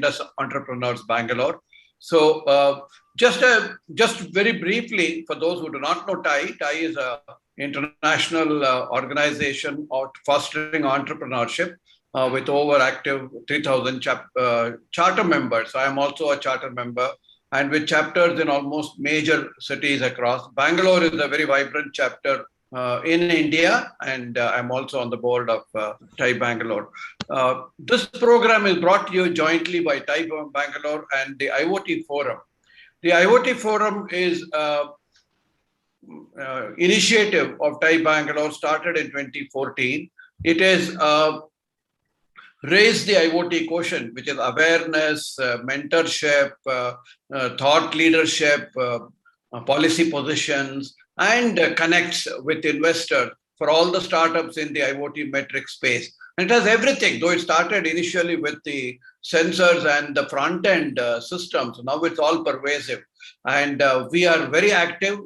Indus Entrepreneurs Bangalore. So just very briefly, for those who do not know TIE, TIE is an international organization of fostering entrepreneurship with over active 3,000 charter members. I am also a charter member, and with chapters in almost major cities across. Bangalore is a very vibrant chapter in India, and I'm also on the board of TIE Bangalore. This program is brought to you jointly by TIE Bangalore and the IoT Forum. The IoT Forum is initiative of TIE Bangalore, started in 2014. It is raise the IoT quotient, which is awareness, mentorship, thought leadership, policy positions, and connects with investors for all the startups in the IoT metric space. And it has everything, though it started initially with the sensors and the front-end systems. Now it's all pervasive. And we are very active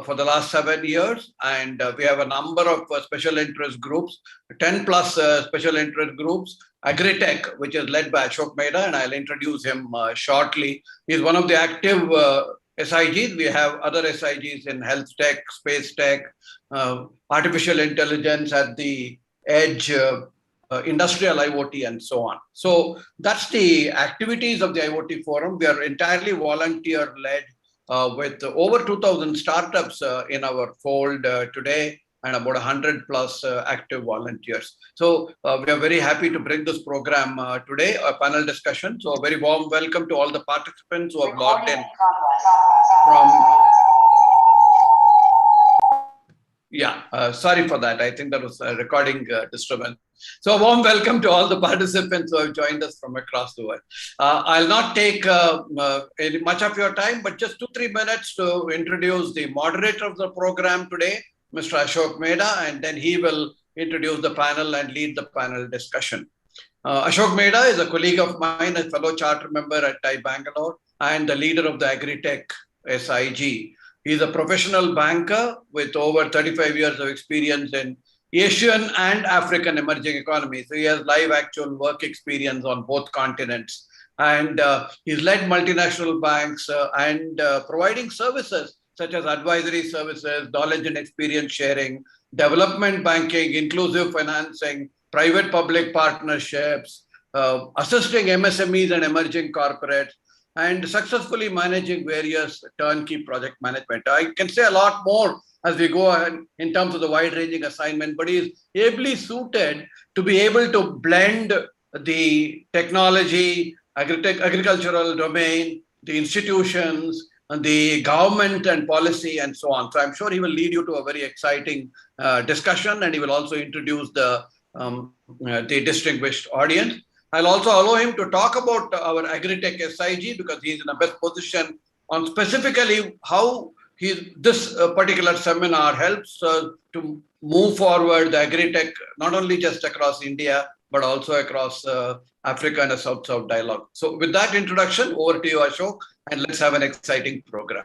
for the last 7 years. And we have a number of special interest groups, 10 plus special interest groups. AgriTech, which is led by Ashok Mehta, and I'll introduce him shortly. He's one of the active SIGs. We have other SIGs in health tech, space tech, artificial intelligence at the edge, industrial IoT, and so on. So that's the activities of the IoT Forum. We are entirely volunteer-led with over 2,000 startups in our fold today, and about 100 plus active volunteers. So we are very happy to bring this program today, a panel discussion. So a very warm welcome to all the participants who have logged in from... Yeah, sorry for that. I think that was a recording disturbance. So a warm welcome to all the participants who have joined us from across the world. I'll not take much of your time, but just 2-3 minutes to introduce the moderator of the program today, Mr. Ashok Mehta, and then he will introduce the panel and lead the panel discussion. Ashok Mehta is a colleague of mine, a fellow charter member at TIE Bangalore, and the leader of the AgriTech SIG. He's a professional banker with over 35 years of experience in Asian and African emerging economies. So he has live actual work experience on both continents. And he's led multinational banks and providing services such as advisory services, knowledge and experience sharing, development banking, inclusive financing, private-public partnerships, assisting MSMEs and emerging corporates, and successfully managing various turnkey project management. I can say a lot more as we go ahead in terms of the wide-ranging assignment, but he is ably suited to be able to blend the technology, agricultural domain, the institutions, and the government and policy, and so on. So I'm sure he will lead you to a very exciting discussion, and he will also introduce the distinguished audience. I'll also allow him to talk about our AgriTech SIG because he's in the best position on specifically how this particular seminar helps to move forward the AgriTech, not only just across India, but also across Africa and a South-South dialogue. So with that introduction, over to you, Ashok, and let's have an exciting program.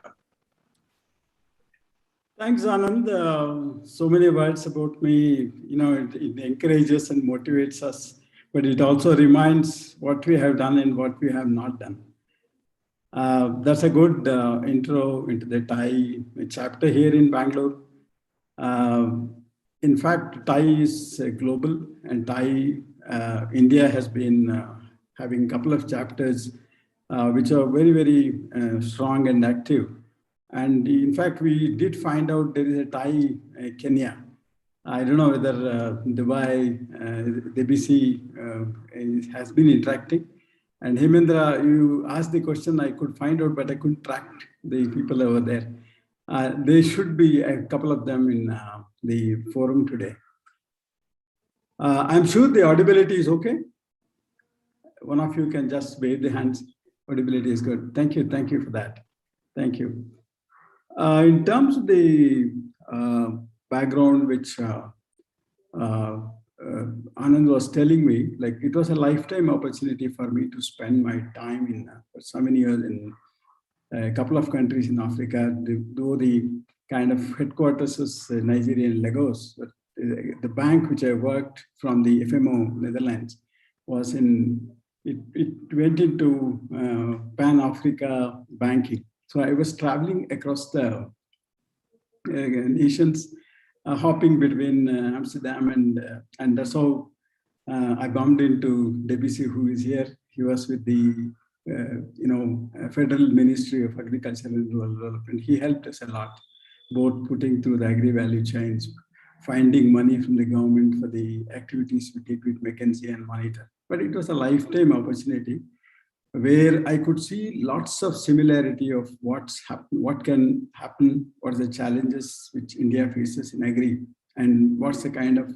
Thanks, Anand. So many words about me, it encourages and motivates us. But it also reminds what we have done and what we have not done. That's a good intro into the TIE chapter here in Bangalore. In fact, TIE is global, and TIE India has been having a couple of chapters which are very, very strong and active. And in fact, we did find out there is a TIE Kenya. I don't know whether Dubai, DBC has been interacting. And Hemendra, you asked the question, I could find out, but I couldn't track the people over there. There should be a couple of them in the forum today. I'm sure the audibility is okay. One of you can just wave the hands. Audibility is good. Thank you for that. Thank you. In terms of the background, which Anand was telling me, like it was a lifetime opportunity for me to spend my time in for so many years in a couple of countries in Africa. Though the kind of headquarters is Nigeria and Lagos, but the bank which I worked from the FMO Netherlands was in it went into Pan-Africa banking. So I was traveling across the nations, hopping between Amsterdam and that's how I bumped into Debussy, who is here. He was with the Federal Ministry of Agriculture and Rural Development. He helped us a lot, both putting through the agri-value chains, finding money from the government for the activities we did with McKinsey and Monitor. But it was a lifetime opportunity where I could see lots of similarity of what can happen, what are the challenges which India faces in agri, and what's the kind of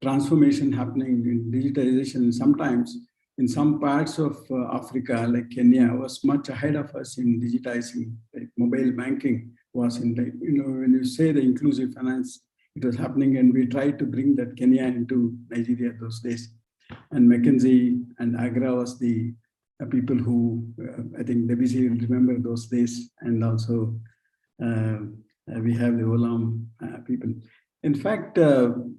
transformation happening in digitalization. Sometimes in some parts of Africa, like Kenya, was much ahead of us in digitizing. Like mobile banking was in the, when you say the inclusive finance, it was happening, and we tried to bring that Kenya into Nigeria those days. And McKinsey and Agra was the people who, I think Debussy will remember those days, and also we have the Olam people. In fact,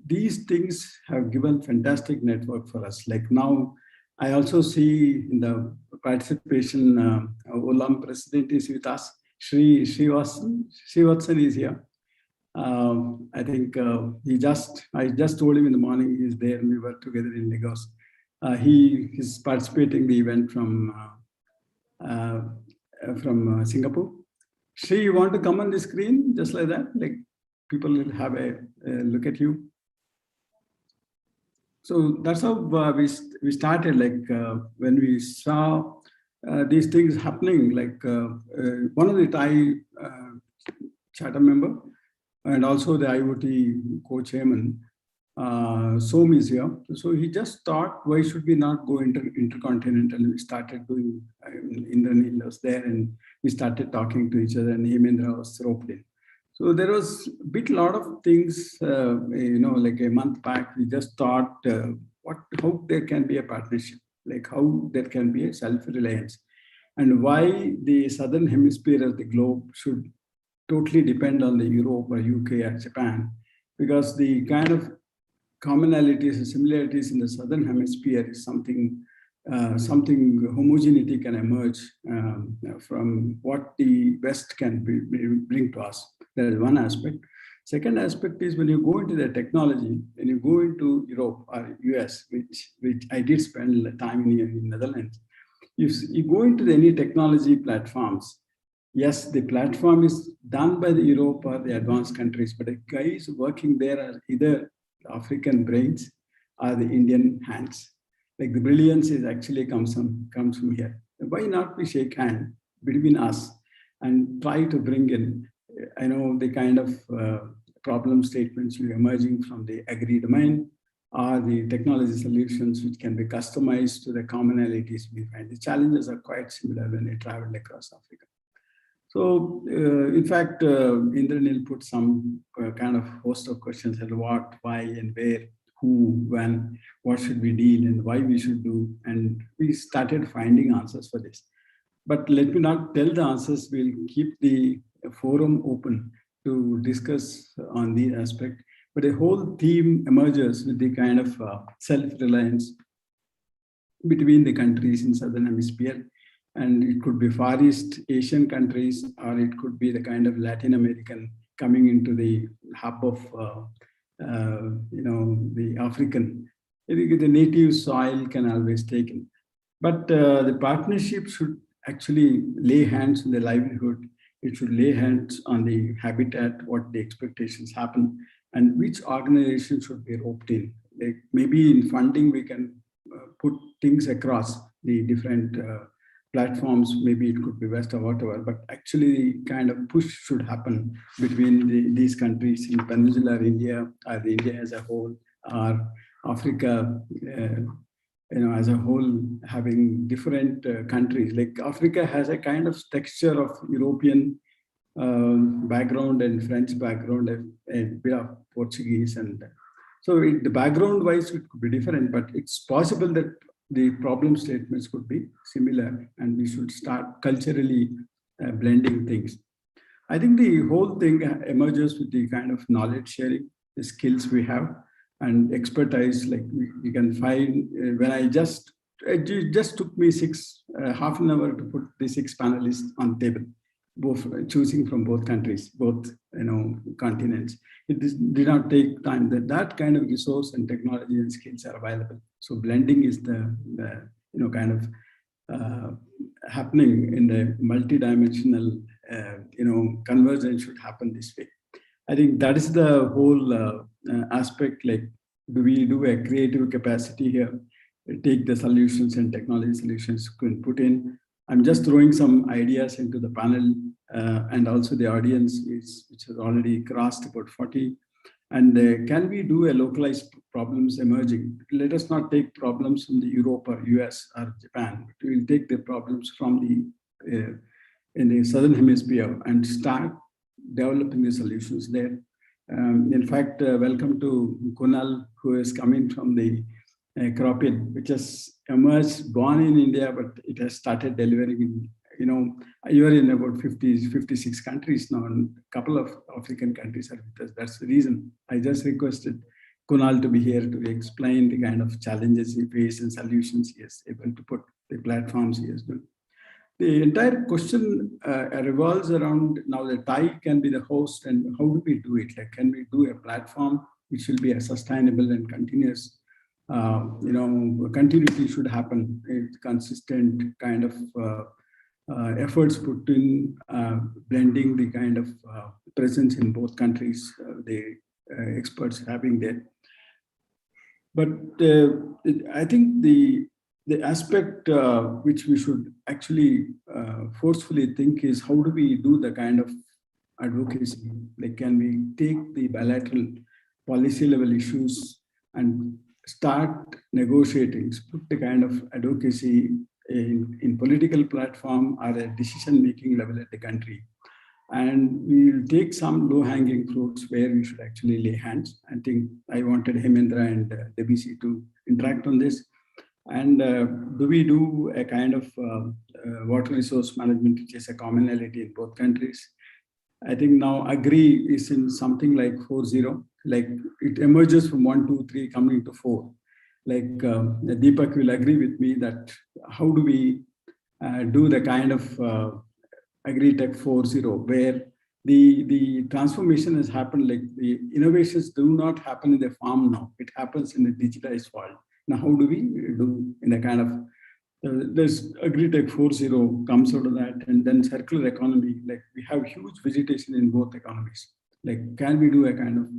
these things have given fantastic network for us. Like now, I also see in the participation, Olam president is with us. Srivatsan is here. I think I just told him in the morning he's there, and we were together in Lagos. He is participating in the event from Singapore. Shri, you want to come on the screen just like that? Like people will have a look at you. So that's how we started. Like when we saw these things happening, like one of the Thai charter member and also the IoT co-chairman, Som is here. So he just thought, why should we not go intercontinental? We started doing, Indranil was there, and we started talking to each other, and Hemendra was roped in. So there was a lot of things, like a month back, we just thought, how there can be a partnership, like how there can be a self-reliance, and why the southern hemisphere of the globe should totally depend on the Europe or UK or Japan, because the kind of commonalities and similarities in the southern hemisphere is something homogeneity can emerge from what the West can bring to us. That is one aspect. Second aspect is when you go into the technology, when you go into Europe or US, which I did spend time in Netherlands, you go into any technology platforms, yes, the platform is done by the Europe or the advanced countries, but the guys working there are either African brains or the Indian hands. Like the brilliance is actually comes from here. Why not we shake hand between us and try to bring in, the kind of problem statements emerging from the agri domain or the technology solutions which can be customized to the commonalities we find. The challenges are quite similar when we travel across Africa. So, in fact, Indranil put some kind of host of questions at what, why, and where, who, when, what should we deal, and why we should do. And we started finding answers for this. But let me not tell the answers. We'll keep the forum open to discuss on the aspect. But the whole theme emerges with the kind of self-reliance between the countries in Southern Hemisphere. And it could be Far East Asian countries, or it could be the kind of Latin American coming into the hub of, the African. The native soil can always take in. But the partnership should actually lay hands on the livelihood. It should lay hands on the habitat, what the expectations happen, and which organization should be roped in. Like maybe in funding, we can put things across the different platforms, maybe it could be West or whatever, but actually kind of push should happen between these countries in peninsular India, or India as a whole, or Africa, as a whole, having different countries. Like Africa has a kind of texture of European background and French background, a bit of Portuguese, and so the background wise it could be different, but it's possible that the problem statements could be similar, and we should start culturally blending things. I think the whole thing emerges with the kind of knowledge sharing, the skills we have, and expertise. Like we can find, when I just it just took me half an hour to put the 6 panelists on the table, both choosing from both countries, both continents. It did not take time. That kind of resource and technology and skills are available. So blending is the kind of happening in the multidimensional, convergence should happen this way. I think that is the whole aspect. Like, do we do a creative capacity here? Take the solutions and technology solutions can put in. I'm just throwing some ideas into the panel and also the audience, which has already crossed about 40. And can we do a localized problems emerging? Let us not take problems from the Europe or US or Japan. We will take the problems from in the Southern Hemisphere and start developing the solutions there. In fact, welcome to Kunal, who is coming from the crop-in, which has emerged, born in India, but it has started delivering in, you're in about 56 countries now, and a couple of African countries are with us. That's the reason I just requested Kunal to be here to explain the kind of challenges he faces and solutions he is able to put, the platforms he has done. The entire question revolves around now the TIE can be the host, and how do we do it? Like, can we do a platform which will be a sustainable and continuous, continuity should happen, a consistent kind of efforts put in blending the kind of presence in both countries, the experts having there. But I think the aspect which we should actually forcefully think is, how do we do the kind of advocacy? Like, can we take the bilateral policy level issues and start negotiating, put the kind of advocacy in political platform or a decision-making level at the country. And we will take some low-hanging fruits where we should actually lay hands. I think I wanted Hemendra and Debisi to interact on this. And do we do a kind of water resource management, which is a commonality in both countries? I think now Agri is in something like 4.0, like it emerges from 1, 2, 3, coming to 4. Like Deepak will agree with me that how do we do the kind of AgriTech 4.0, where the transformation has happened, like the innovations do not happen in the farm now, it happens in the digitized world. Now, how do we do in a kind of, there's AgriTech 4.0 comes out of that, and then circular economy, like we have huge vegetation in both economies. Like, can we do a kind of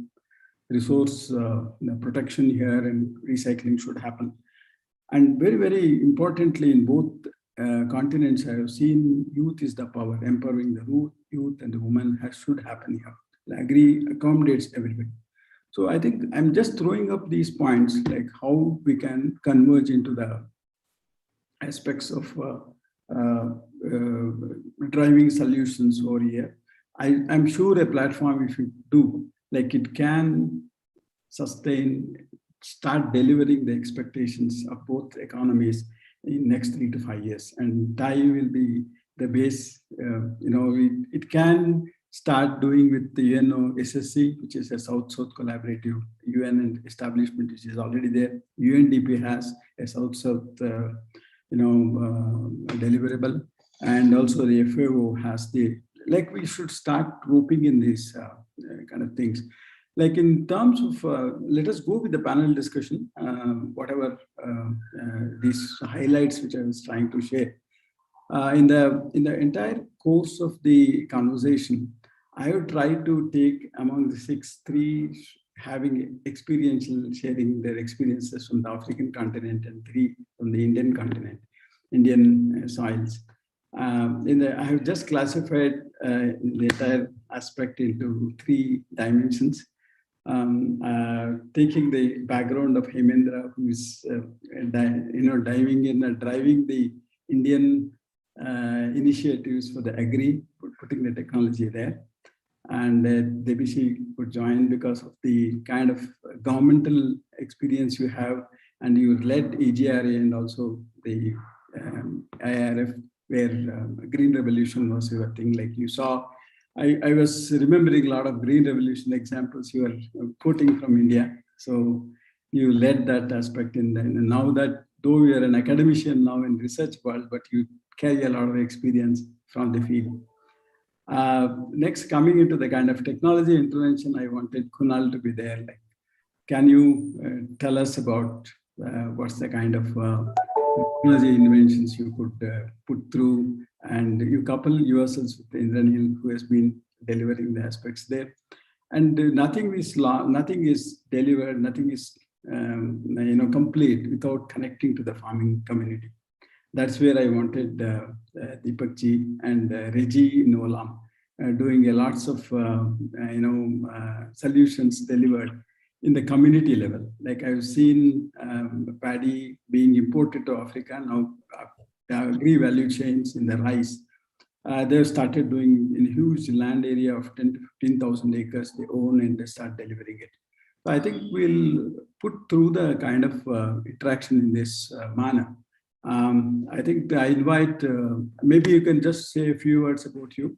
resource protection here, and recycling should happen? And very, very importantly, in both continents, I have seen youth is the power, empowering the youth and the women should happen here. Agri accommodates everybody. So I think I'm just throwing up these points, like how we can converge into the aspects of driving solutions over here. I'm sure a platform, if you do, like it can sustain, start delivering the expectations of both economies in next 3 to 5 years. And TIE will be the base, it can start doing with the UNO SSC, which is a South-South collaborative UN establishment, which is already there. UNDP has a South-South, deliverable, and also the FAO has like we should start grouping in these kind of things. Like in terms of, let us go with the panel discussion, whatever these highlights which I was trying to share. In the entire course of the conversation, I would try to take among the 3 having experiential, sharing their experiences from the African continent, and 3 from the Indian continent, Indian soils. I have just classified the entire aspect into 3 dimensions. Taking the background of Hemendra, who is diving in and driving the Indian initiatives for the agri, putting the technology there. And Debisi could join because of the kind of governmental experience you have, and you led EGRA and also the IRF, where Green Revolution was your thing. Like you saw, I was remembering a lot of Green Revolution examples you were quoting from India. So you led that aspect in there. And now that though you are an academician now in research world, but you carry a lot of experience from the field. Next, coming into the kind of technology intervention, I wanted Kunal to be there. Like, can you tell us about what's the kind of technology inventions you could put through, and you couple yourselves with Indranil, who has been delivering the aspects there. And nothing is delivered, nothing is complete without connecting to the farming community. That's where I wanted Deepak ji and Reggie in Olam doing a lots of solutions delivered in the community level. Like I've seen paddy being imported to Africa now, the agri value chains in the rice. They've started doing in a huge land area of 10 to 15,000 acres they own, and they start delivering it. So I think we'll put through the kind of interaction in this manner. I think I invite, maybe you can just say a few words about you.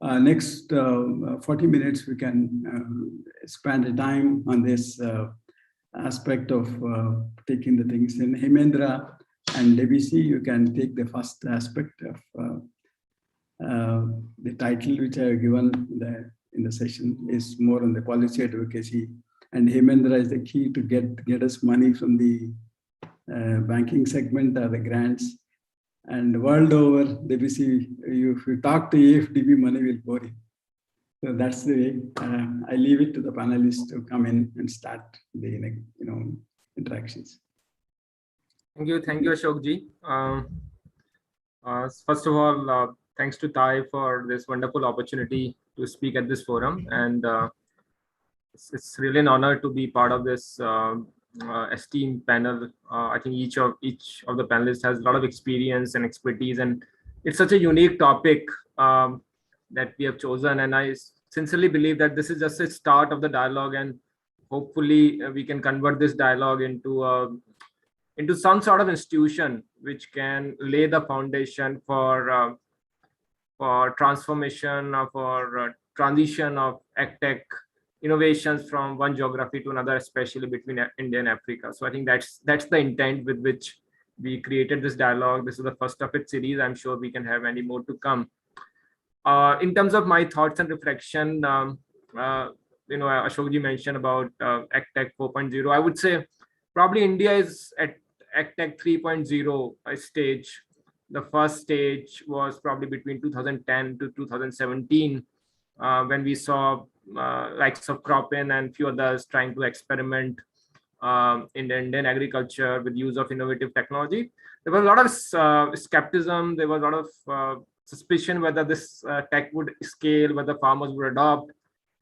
Next 40 minutes, we can spend a time on this aspect of taking the things in. Hemendra and Debussy, you can take the first aspect of the title which I have given in the session is more on the policy advocacy, and Hemendra is the key to get us money from the banking segment or the grants. And world over, Debussy, if you talk to AFDB, money will pour in. So that's the way. I leave it to the panelists to come in and start the interactions. Thank you, Ashok ji. First of all, thanks to Thai for this wonderful opportunity to speak at this forum, and it's really an honor to be part of this esteemed panel. I think each of the panelists has a lot of experience and expertise, and it's such a unique topic that we have chosen. And I sincerely believe that this is just a start of the dialogue, and hopefully we can convert this dialogue into some sort of institution which can lay the foundation for transformation, for transition of AgTech innovations from one geography to another, especially between India and Africa. So I think that's the intent with which we created this dialogue. This is the first of its series. I'm sure we can have many more to come. In terms of my thoughts and reflection, Ashok ji mentioned about AgTech 4.0. I would say probably India is at AgTech 3.0 stage. The first stage was probably between 2010 to 2017, when we saw likes of Cropin and few others trying to experiment in the Indian agriculture with use of innovative technology. There was a lot of skepticism. There was a lot of suspicion whether this tech would scale, whether farmers would adopt.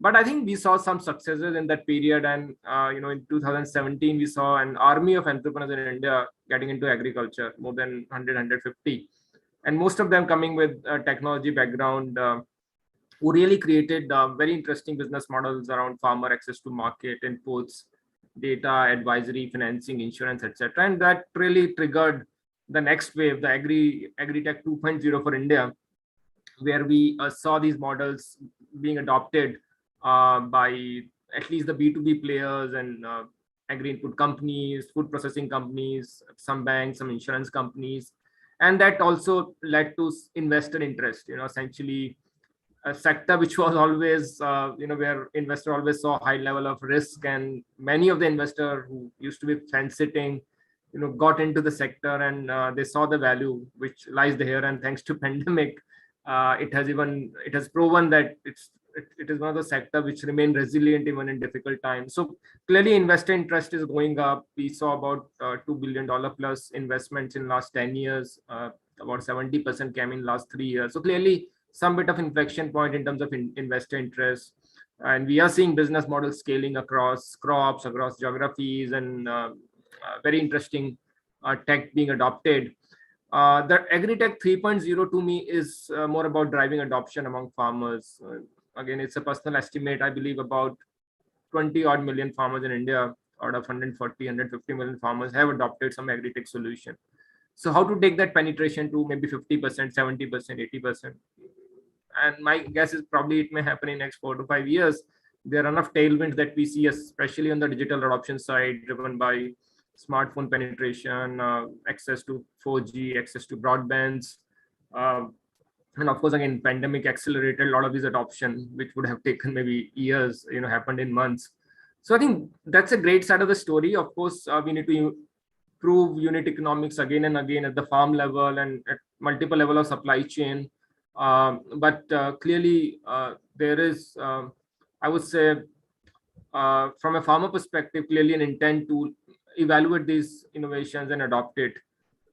But I think we saw some successes in that period, and in 2017 we saw an army of entrepreneurs in India getting into agriculture, more than 150, and most of them coming with a technology background, who really created very interesting business models around farmer access to market, inputs, data, advisory, financing, insurance, etc. And that really triggered the next wave, the AgriTech 2.0 for India, where we saw these models being adopted by at least the B2B players and agri-input companies, food processing companies, some banks, some insurance companies. And that also led to investor interest, essentially a sector which was always, where investor always saw high level of risk, and many of the investors who used to be fence sitting, got into the sector, and they saw the value which lies there. And thanks to pandemic, it has proven that it is one of the sector which remain resilient even in difficult times. So clearly investor interest is going up. We saw about $2 billion plus investments in last 10 years. About 70% came in last 3 years. So clearly some bit of inflection point in terms of investor interest. And we are seeing business models scaling across crops, across geographies, and very interesting tech being adopted. The AgriTech 3.0 to me is more about driving adoption among farmers. Again, it's a personal estimate. I believe about 20 odd million farmers in India out of 140, 150 million farmers have adopted some AgriTech solution. So how to take that penetration to maybe 50%, 70%, 80%? And my guess is probably it may happen in next 4 to 5 years. There are enough tailwinds that we see, especially on the digital adoption side, driven by smartphone penetration, access to 4G, access to broadbands. And of course, again, pandemic accelerated a lot of this adoption, which would have taken maybe years, happened in months. So I think that's a great side of the story. Of course, we need to prove unit economics again and again at the farm level and at multiple level of supply chain. But clearly, there is, I would say, from a farmer perspective, clearly an intent to evaluate these innovations and adopt it.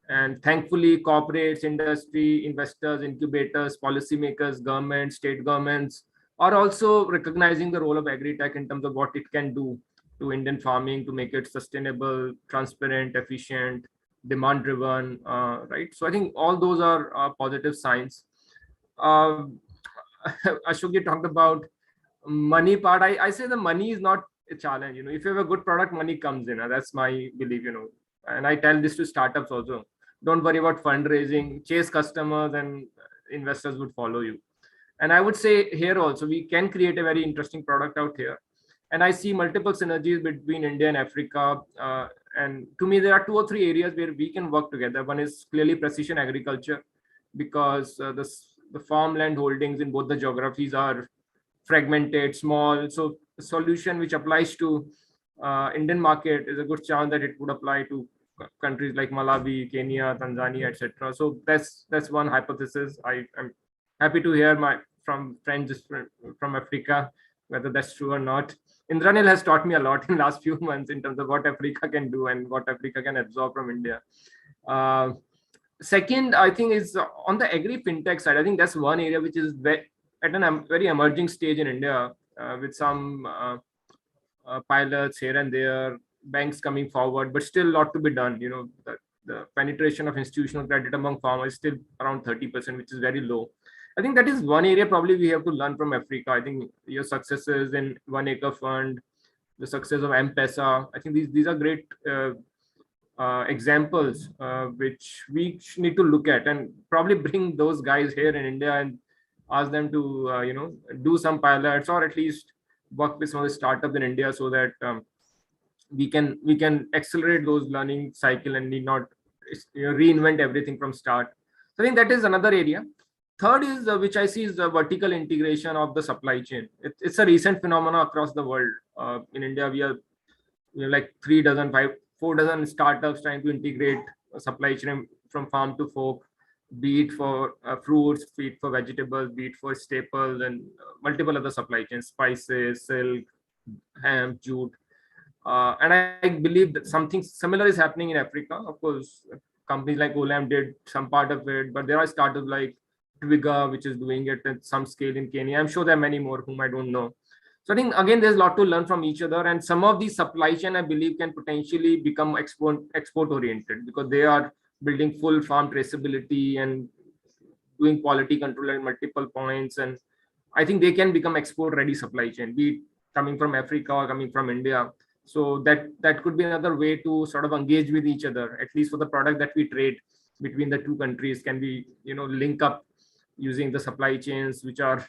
And thankfully, corporates, industry, investors, incubators, policymakers, governments, state governments are also recognizing the role of AgriTech in terms of what it can do to Indian farming to make it sustainable, transparent, efficient, demand-driven, right? So I think all those are positive signs. Ashok, you talked about money part. I say the money is not a challenge. If you have a good product, money comes in. That's my belief. And I tell this to startups also. Don't worry about fundraising, chase customers and investors would follow you. And I would say here also, we can create a very interesting product out here. And I see multiple synergies between India and Africa. And to me, there are 2 or 3 areas where we can work together. One is clearly precision agriculture, because the farmland holdings in both the geographies are fragmented, small. So a solution which applies to Indian market is a good chance that it would apply to countries like Malawi, Kenya, Tanzania, etc. So that's one hypothesis. I'm happy to hear from friends from Africa whether that's true or not. Indranil has taught me a lot in the last few months in terms of what Africa can do and what Africa can absorb from India. Second, I think is on the agri-fintech side. I think that's one area which is at a very emerging stage in India, with some pilots here and there, banks coming forward, but still a lot to be done. The penetration of institutional credit among farmers is still around 30%, which is very low. I think that is one area probably we have to learn from Africa. I think your successes in 1 Acre Fund, the success of M-Pesa, I think these are great examples which we need to look at and probably bring those guys here in India and ask them to do some pilots or at least work with some of the startups in India so that we can accelerate those learning cycle and need not reinvent everything from start. So I think that is another area. Third is which I see is the vertical integration of the supply chain. It's a recent phenomenon across the world. In India, we have like 4 dozen startups trying to integrate a supply chain from farm to fork, be it for fruits, be it for vegetables, be it for staples and multiple other supply chains, spices, silk, hemp, jute. And I believe that something similar is happening in Africa. Of course, companies like Olam did some part of it, but there are startups like Twiga, which is doing it at some scale in Kenya. I'm sure there are many more whom I don't know. So I think, again, there's a lot to learn from each other. And some of these supply chain, I believe, can potentially become export oriented because they are building full farm traceability and doing quality control at multiple points. And I think they can become export ready supply chain, be it coming from Africa or coming from India. So that could be another way to sort of engage with each other, at least for the product that we trade between the 2 countries. Can we, link up using the supply chains, which are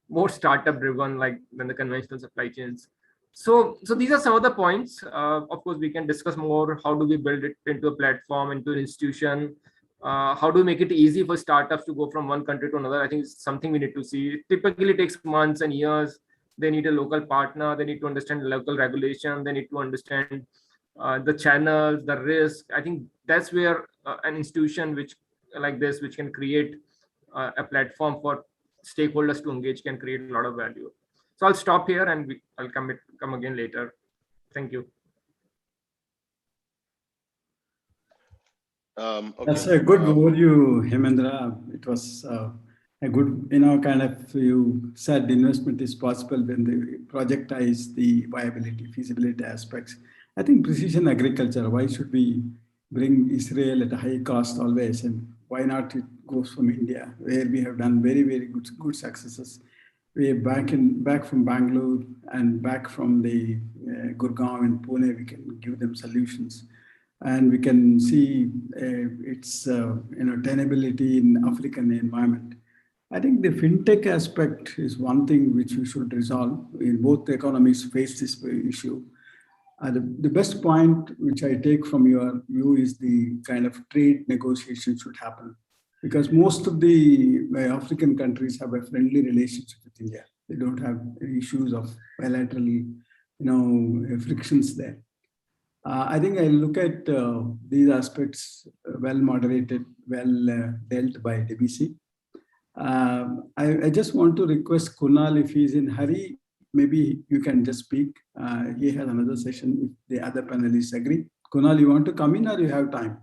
more startup driven than the conventional supply chains. So these are some of the points. Of course, we can discuss more. How do we build it into a platform, into an institution? How do we make it easy for startups to go from one country to another? I think it's something we need to see. It typically takes months and years. They need a local partner. They need to understand local regulation. They need to understand the channels, the risk. I think that's where an institution which can create a platform for stakeholders to engage can create a lot of value. So I'll stop here and I'll come again later. Thank you. Okay. That's a good overview, Hemendra. It was a good, kind of, you said investment is possible when they projectize the viability, feasibility aspects. I think precision agriculture, why should we bring Israel at a high cost always? And why not it goes from India, where we have done very, very good successes. We are back from Bangalore and back from the Gurgaon and Pune, we can give them solutions. And we can see its tenability in African environment. I think the fintech aspect is one thing which we should resolve. In both economies face this issue. The best point which I take from your view is the kind of trade negotiations should happen, because most of the African countries have a friendly relationship with India. They don't have issues of bilateral, frictions there. I think I look at these aspects well moderated, well dealt by DBC. I just want to request Kunal, if he's in hurry, maybe you can just speak. He has another session if the other panelists agree. Kunal, you want to come in or you have time?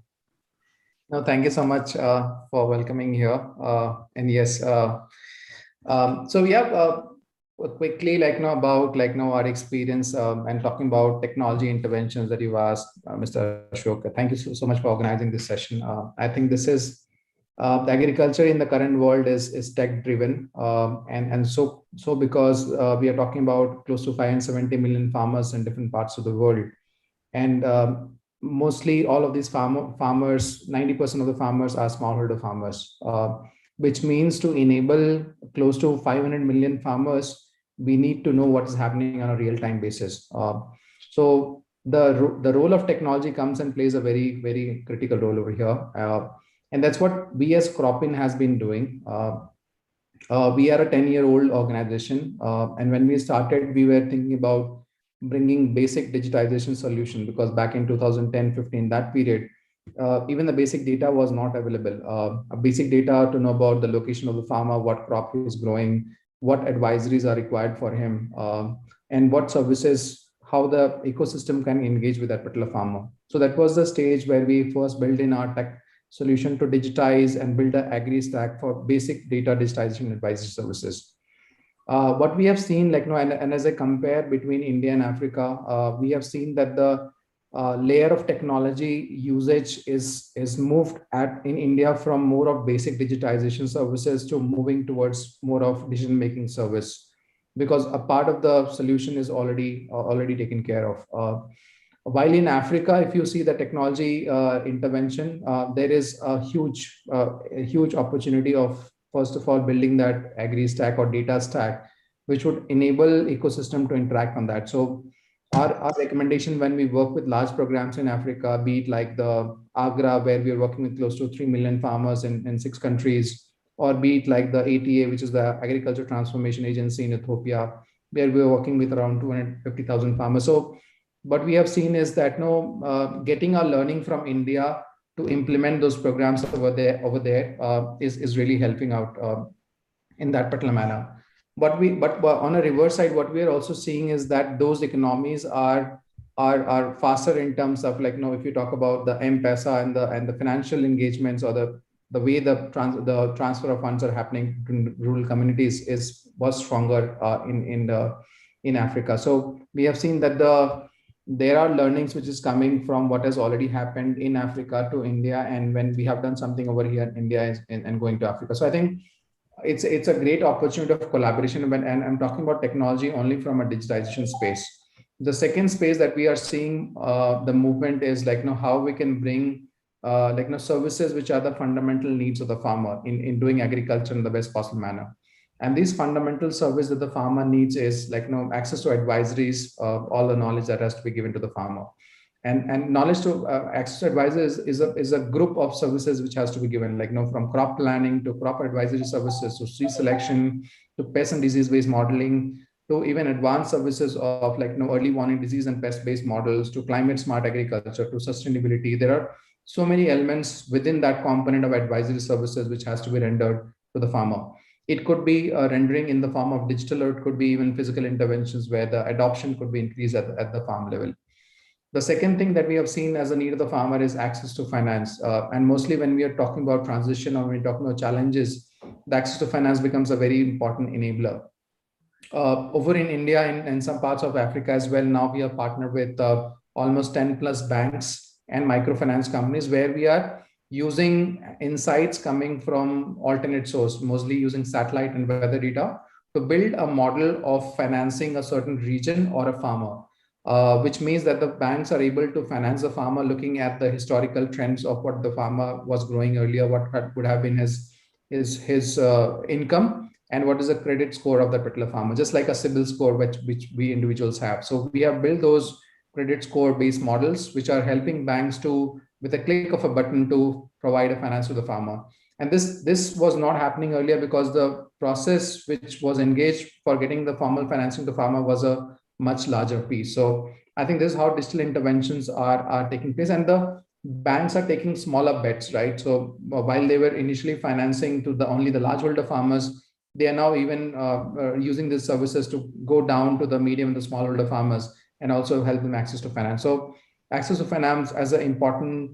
No, thank you so much for welcoming here. And yes, so yeah, quickly, about our experience and talking about technology interventions that you asked, Mr. Ashok. Thank you so much for organizing this session. I think this is the agriculture in the current world is tech driven, and so because we are talking about close to 570 million farmers in different parts of the world, and mostly all of these farmers, 90% of the farmers are smallholder farmers, which means to enable close to 500 million farmers, we need to know what is happening on a real-time basis. So the role of technology comes and plays a very, very critical role over here. And that's what we as Cropin has been doing. We are a 10-year-old organization. And when we started, we were thinking about bringing basic digitization solution, because back in 2010-15, that period, even the basic data was not available. Basic data to know about the location of the farmer, what crop he is growing, what advisories are required for him, and what services, how the ecosystem can engage with that particular farmer. So that was the stage where we first built in our tech solution to digitize and build an agri stack for basic data digitization advisory services. What we have seen, and as I compare between India and Africa, we have seen that the layer of technology usage is moved in India from more of basic digitization services to moving towards more of decision-making service, because a part of the solution is already taken care of. While in Africa, if you see the technology intervention, there is a huge opportunity of, first of all, building that agri stack or data stack, which would enable ecosystem to interact on that. So our recommendation when we work with large programs in Africa, be it like the Agra, where we are working with close to 3 million farmers in 6 countries, or be it like the ATA, which is the Agriculture Transformation Agency in Ethiopia, where we are working with around 250,000 farmers. So what we have seen is that getting our learning from India to implement those programs over there is really helping out in that particular manner. But on a reverse side, what we are also seeing is that those economies are faster in terms of, if you talk about the M-Pesa and the financial engagements, or the way the transfer of funds are happening in rural communities was stronger in Africa. So we have seen that there are learnings which is coming from what has already happened in Africa to India, and when we have done something over here in India and going to Africa. So I think it's a great opportunity of collaboration, and I'm talking about technology only from a digitization space. The second space that we are seeing the movement is how we can bring services which are the fundamental needs of the farmer in doing agriculture in the best possible manner. And these fundamental service that the farmer needs is access to advisories, all the knowledge that has to be given to the farmer. And knowledge to access to advisors is a group of services which has to be given, from crop planning to crop advisory services to seed selection to pest and disease-based modeling to even advanced services of early warning disease and pest-based models to climate smart agriculture to sustainability. There are so many elements within that component of advisory services which has to be rendered to the farmer. It could be rendering in the form of digital, or it could be even physical interventions where the adoption could be increased at the farm level. The second thing that we have seen as a need of the farmer is access to finance. And mostly when we are talking about transition or when we're talking about challenges, the access to finance becomes a very important enabler. Over in India and some parts of Africa as well, now we are partnered with almost 10 plus banks and microfinance companies, where we are using insights coming from alternate source, mostly using satellite and weather data, to build a model of financing a certain region or a farmer. Which means that the banks are able to finance the farmer looking at the historical trends of what the farmer was growing earlier, what would have been his income, and what is the credit score of that particular farmer, just like a CIBIL score which we individuals have. So we have built those credit score based models, which are helping banks to, with a click of a button, to provide a finance to the farmer. And this was not happening earlier because the process which was engaged for getting the formal financing to farmer was a much larger piece. So I think this is how digital interventions are taking place, and the banks are taking smaller bets, right? So while they were initially financing to only the largeholder farmers, they are now even using these services to go down to the medium and the smallholder farmers and also help them access to finance. So access to finance as an important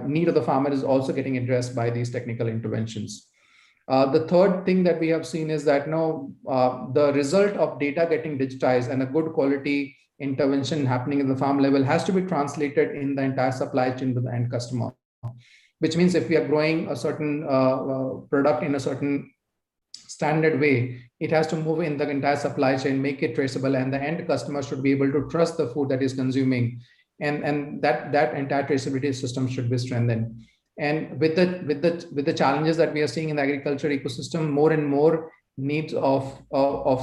need of the farmer is also getting addressed by these technical interventions. The third thing that we have seen is that the result of data getting digitized and a good quality intervention happening at the farm level has to be translated in the entire supply chain to the end customer, which means if we are growing a certain product in a certain standard way, it has to move in the entire supply chain, make it traceable, and the end customer should be able to trust the food that is consuming, and that entire traceability system should be strengthened. And with the challenges that we are seeing in the agriculture ecosystem, more and more needs of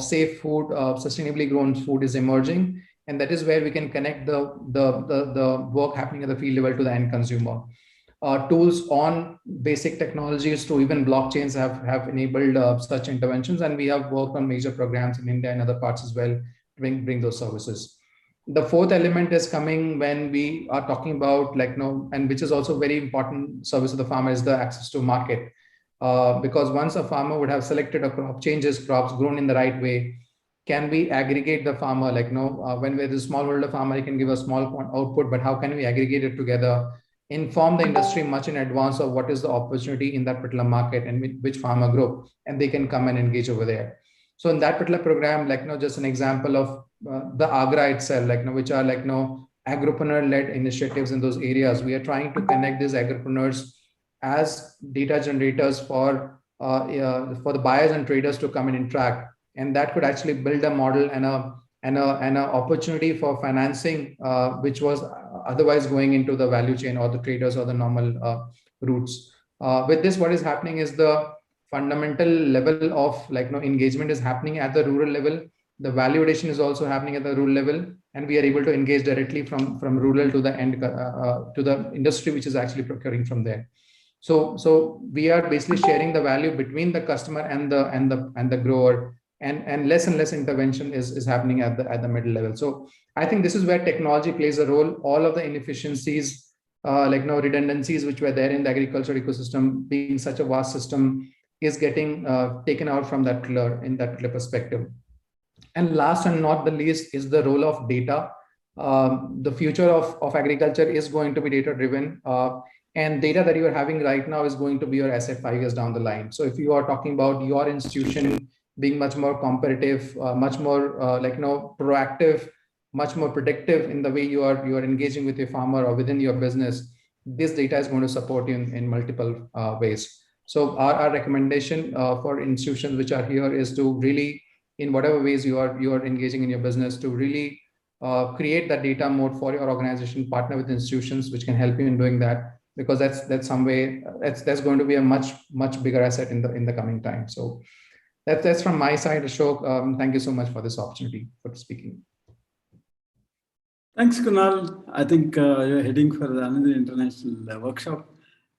safe food, sustainably grown food is emerging, and that is where we can connect the work happening at the field level to the end consumer. Tools on basic technologies to even blockchains have enabled such interventions, and we have worked on major programs in India and other parts as well to bring those services. The fourth element is coming when we are talking about and which is also very important service of the farmer, is the access to market. Because once a farmer would have selected a crop, changes crops, grown in the right way, can we aggregate the farmer? When we're the smallholder farmer, he can give a small output, but how can we aggregate it together, inform the industry much in advance of what is the opportunity in that particular market and which farmer group, and they can come and engage over there. So in that particular program, just an example of the Agra itself, which are agripreneur-led initiatives in those areas. We are trying to connect these agripreneurs as data generators for the buyers and traders to come and interact, and that could actually build a model and an opportunity for financing, which was otherwise going into the value chain or the traders or the normal routes. With this, what is happening is the fundamental level of engagement is happening at the rural level. The value addition is also happening at the rural level, and we are able to engage directly from rural to the end to the industry, which is actually procuring from there. So we are basically sharing the value between the customer and the grower, and less intervention is happening at the middle level. So I think this is where technology plays a role. All of the inefficiencies, redundancies which were there in the agriculture ecosystem, being such a vast system, is getting taken out from that pillar in that perspective. And last and not the least is the role of data. The future of agriculture is going to be data driven, and data that you are having right now is going to be your asset 5 years down the line. So if you are talking about your institution being much more competitive, much more proactive, much more predictive in the way you are engaging with your farmer or within your business, this data is going to support you in multiple ways. So our recommendation for institutions which are here is to really, in whatever ways you are engaging in your business, to really create that data mode for your organization, partner with institutions which can help you in doing that, because that's some way that's going to be a much bigger asset in the coming time. So that's from my side, Ashok. Thank you so much for this opportunity for speaking. Thanks, Kunal. I think you're heading for another international workshop.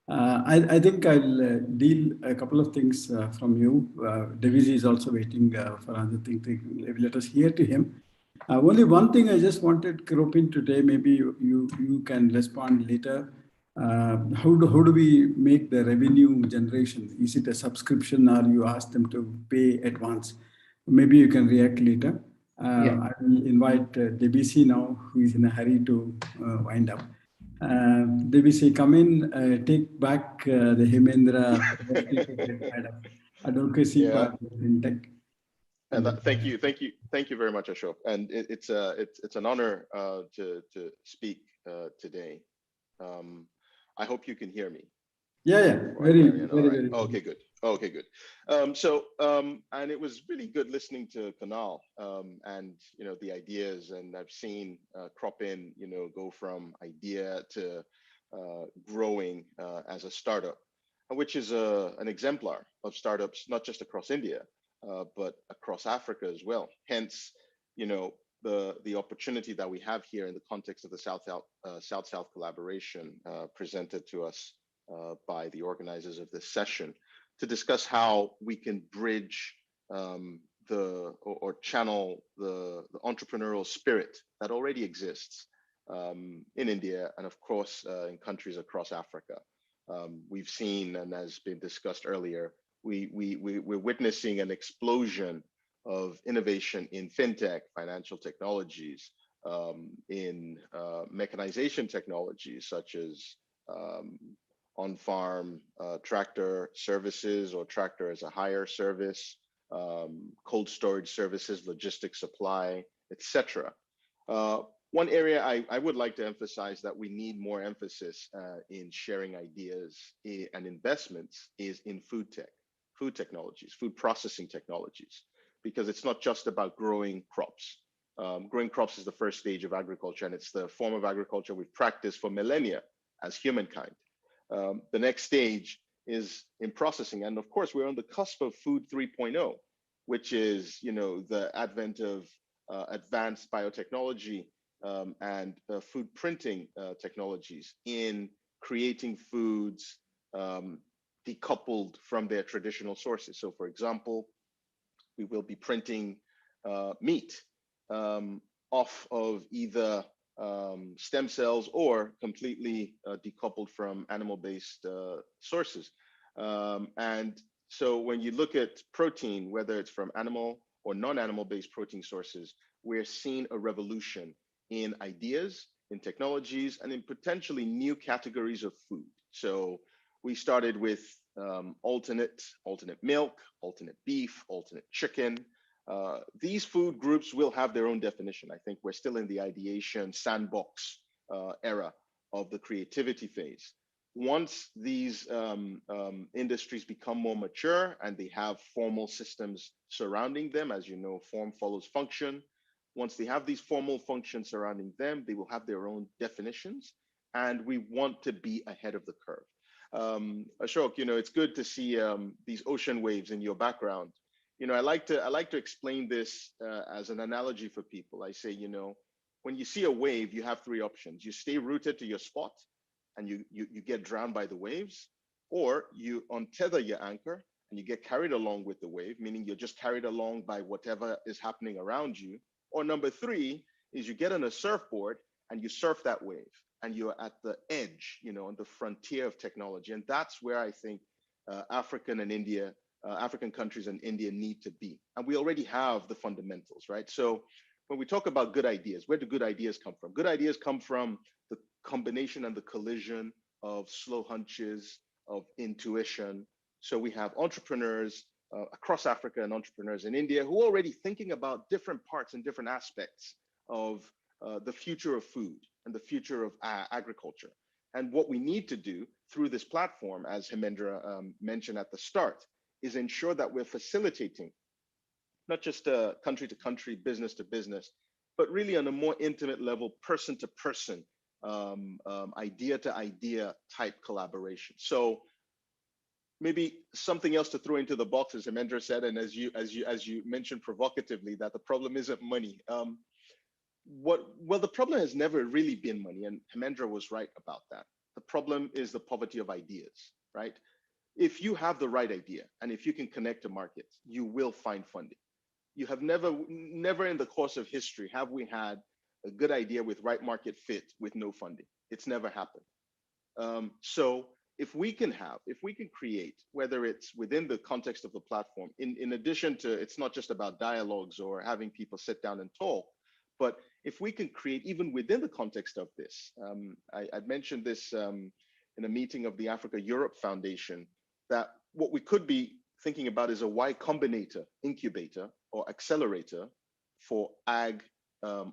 I think I'll deal a couple of things from you. Davisi is also waiting for another thing. Let us hear to him. Only one thing I just wanted to rope in today. Maybe you can respond later. How do we make the revenue generation? Is it a subscription, or you ask them to pay advance? Maybe you can react later. I will invite Davisi now, who is in a hurry to wind up. Davisi, come in, take back the Hemendra advocacy part in tech. And thank you very much, Ashok. And it's an honor to speak today. I hope you can hear me. Yeah, very. Okay, good. Okay, good. And it was really good listening to Kunal and the ideas, and I've seen crop in go from idea to growing as a startup, which is an exemplar of startups not just across India but across Africa as well. Hence, the opportunity that we have here in the context of the South-South collaboration presented to us by the organizers of this session to discuss how we can bridge or channel the entrepreneurial spirit that already exists in India and of course in countries across Africa. We've seen, and has been discussed earlier, we're witnessing an explosion of innovation in fintech, financial technologies, in mechanization technologies such as on-farm tractor services or tractor as a hire service, cold storage services, logistics supply, etc. One area I would like to emphasize that we need more emphasis in sharing ideas and investments is in food technologies, food processing technologies, because it's not just about growing crops. Growing crops is the first stage of agriculture, and it's the form of agriculture we've practiced for millennia as humankind. The next stage is in processing, and of course we're on the cusp of food 3.0, which is, you know, the advent of advanced biotechnology and food printing technologies in creating foods decoupled from their traditional sources. So, for example, we will be printing meat off of either stem cells or completely decoupled from animal-based sources. And so when you look at protein, whether it's from animal or non-animal based protein sources, we're seeing a revolution in ideas, in technologies, and in potentially new categories of food. So we started with alternate milk, alternate beef, alternate chicken. These food groups will have their own definition. I think we're still in the ideation sandbox era of the creativity phase. Once these industries become more mature and they have formal systems surrounding them, as you know, form follows function. Once they have these formal functions surrounding them, they will have their own definitions, and we want to be ahead of the curve. Ashok, you know, it's good to see these ocean waves in your background. You know, I like to explain this as an analogy for people. I say, you know, when you see a wave, you have three options. You stay rooted to your spot and you get drowned by the waves, or you untether your anchor and you get carried along with the wave, meaning you're just carried along by whatever is happening around you. Or number three is you get on a surfboard and you surf that wave and you're at the edge, you know, on the frontier of technology. And that's where I think African countries and India need to be. And we already have the fundamentals, right? So when we talk about good ideas, where do good ideas come from? Good ideas come from the combination and the collision of slow hunches, of intuition. So we have entrepreneurs across Africa and entrepreneurs in India who are already thinking about different parts and different aspects of the future of food and the future of agriculture. And what we need to do through this platform, as Hemendra mentioned at the start, is ensure that we're facilitating not just country to country, business to business, but really on a more intimate level, person to person, idea to idea type collaboration. So maybe something else to throw into the box, as Hemendra said, and as you mentioned provocatively, that the problem isn't money. Well, the problem has never really been money, and Hemendra was right about that. The problem is the poverty of ideas, right? If you have the right idea and if you can connect to markets, you will find funding. You have never in the course of history have we had a good idea with right market fit with no funding. It's never happened. So if we can create, whether it's within the context of the platform, in addition to, it's not just about dialogues or having people sit down and talk, but if we can create even within the context of this, I'd mentioned this in a meeting of the Africa-Europe Foundation, that what we could be thinking about is a Y Combinator, incubator or accelerator for ag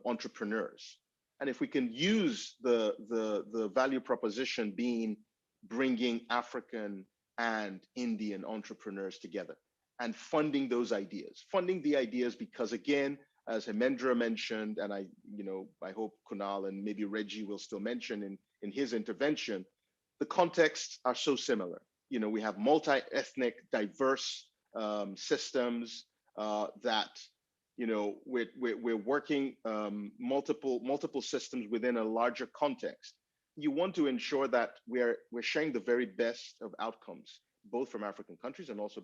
entrepreneurs. And if we can use the value proposition being bringing African and Indian entrepreneurs together and funding those ideas, funding the ideas, because again, as Hemendra mentioned, and I hope Kunal and maybe Reggie will still mention in his intervention, the contexts are so similar. You know, we have multi-ethnic, diverse systems that, we're working multiple systems within a larger context. You want to ensure that we're sharing the very best of outcomes, both from African countries and also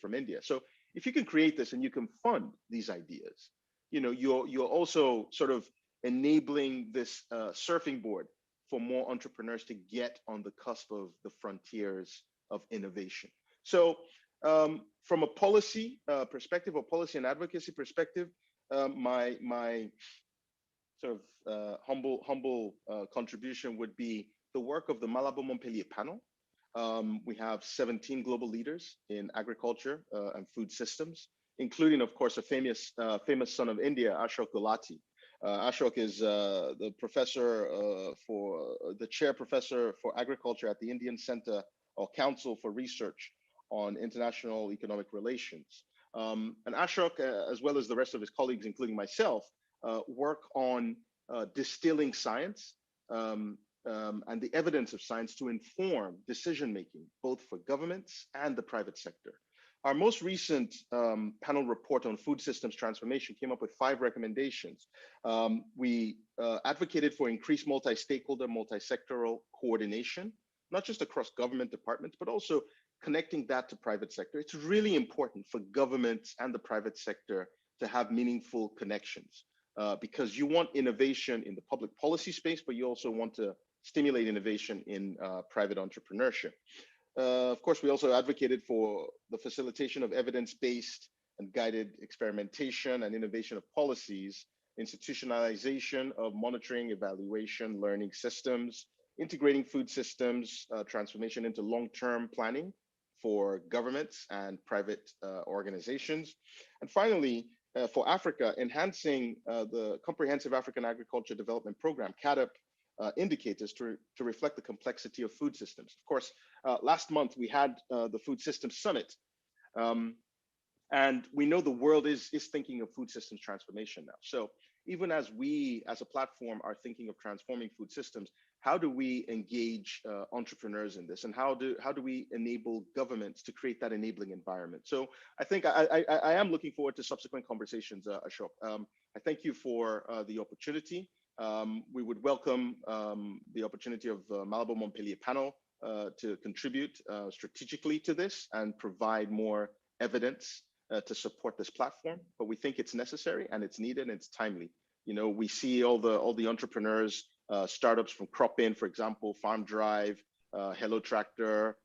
from India. So if you can create this and you can fund these ideas, you're also sort of enabling this surfing board for more entrepreneurs to get on the cusp of the frontiers of innovation. So from a policy perspective, or policy and advocacy perspective, my sort of humble contribution would be the work of the Malabo Montpellier panel. We have 17 global leaders in agriculture and food systems, including, of course, a famous son of India, Ashok Gulati. Ashok is the chair professor for agriculture at the Indian Center or Council for Research on International Economic Relations. And Ashok, as well as the rest of his colleagues, including myself, work on distilling science and the evidence of science to inform decision-making, both for governments and the private sector. Our most recent panel report on food systems transformation came up with 5 recommendations. We advocated for increased multi-stakeholder, multi-sectoral coordination, not just across government departments, but also connecting that to private sector. It's really important for governments and the private sector to have meaningful connections because you want innovation in the public policy space, but you also want to stimulate innovation in private entrepreneurship. Of course, we also advocated for the facilitation of evidence-based and guided experimentation and innovation of policies, institutionalization of monitoring, evaluation, learning systems, integrating food systems transformation into long-term planning for governments and private organizations. And finally, for Africa, enhancing the Comprehensive African Agriculture Development Program, CAADP, indicators to reflect the complexity of food systems. Of course, last month we had the Food Systems Summit, and we know the world is thinking of food systems transformation now. So even as we as a platform are thinking of transforming food systems, how do we engage entrepreneurs in this, and how do we enable governments to create that enabling environment? So I think I am looking forward to subsequent conversations, Ashok. I thank you for the opportunity. We would welcome the opportunity of Malabo Montpellier panel to contribute strategically to this and provide more evidence to support this platform. But we think it's necessary and it's needed and it's timely. We see all the entrepreneurs, startups from Crop In, for example, Farm Drive, Hello Tractor,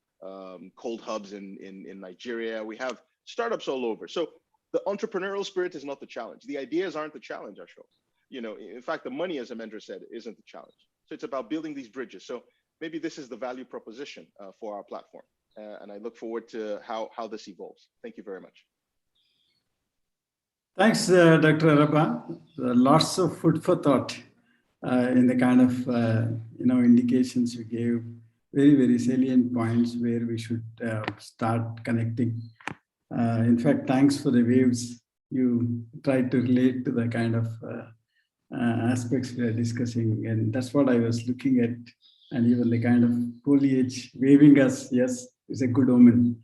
Cold Hubs in Nigeria. We have startups all over. So the entrepreneurial spirit is not the challenge. The ideas aren't the challenge, Ashok. In fact, the money, as Amendra said, isn't the challenge. So it's about building these bridges. So maybe this is the value proposition for our platform. And I look forward to how this evolves. Thank you very much. Thanks, Dr. Arapa. Lots of food for thought in the kind of indications you gave. Very, very salient points where we should start connecting. In fact, thanks for the waves. You tried to relate to the kind of aspects we are discussing, and that's what I was looking at. And even the kind of foliage waving us, yes, is a good omen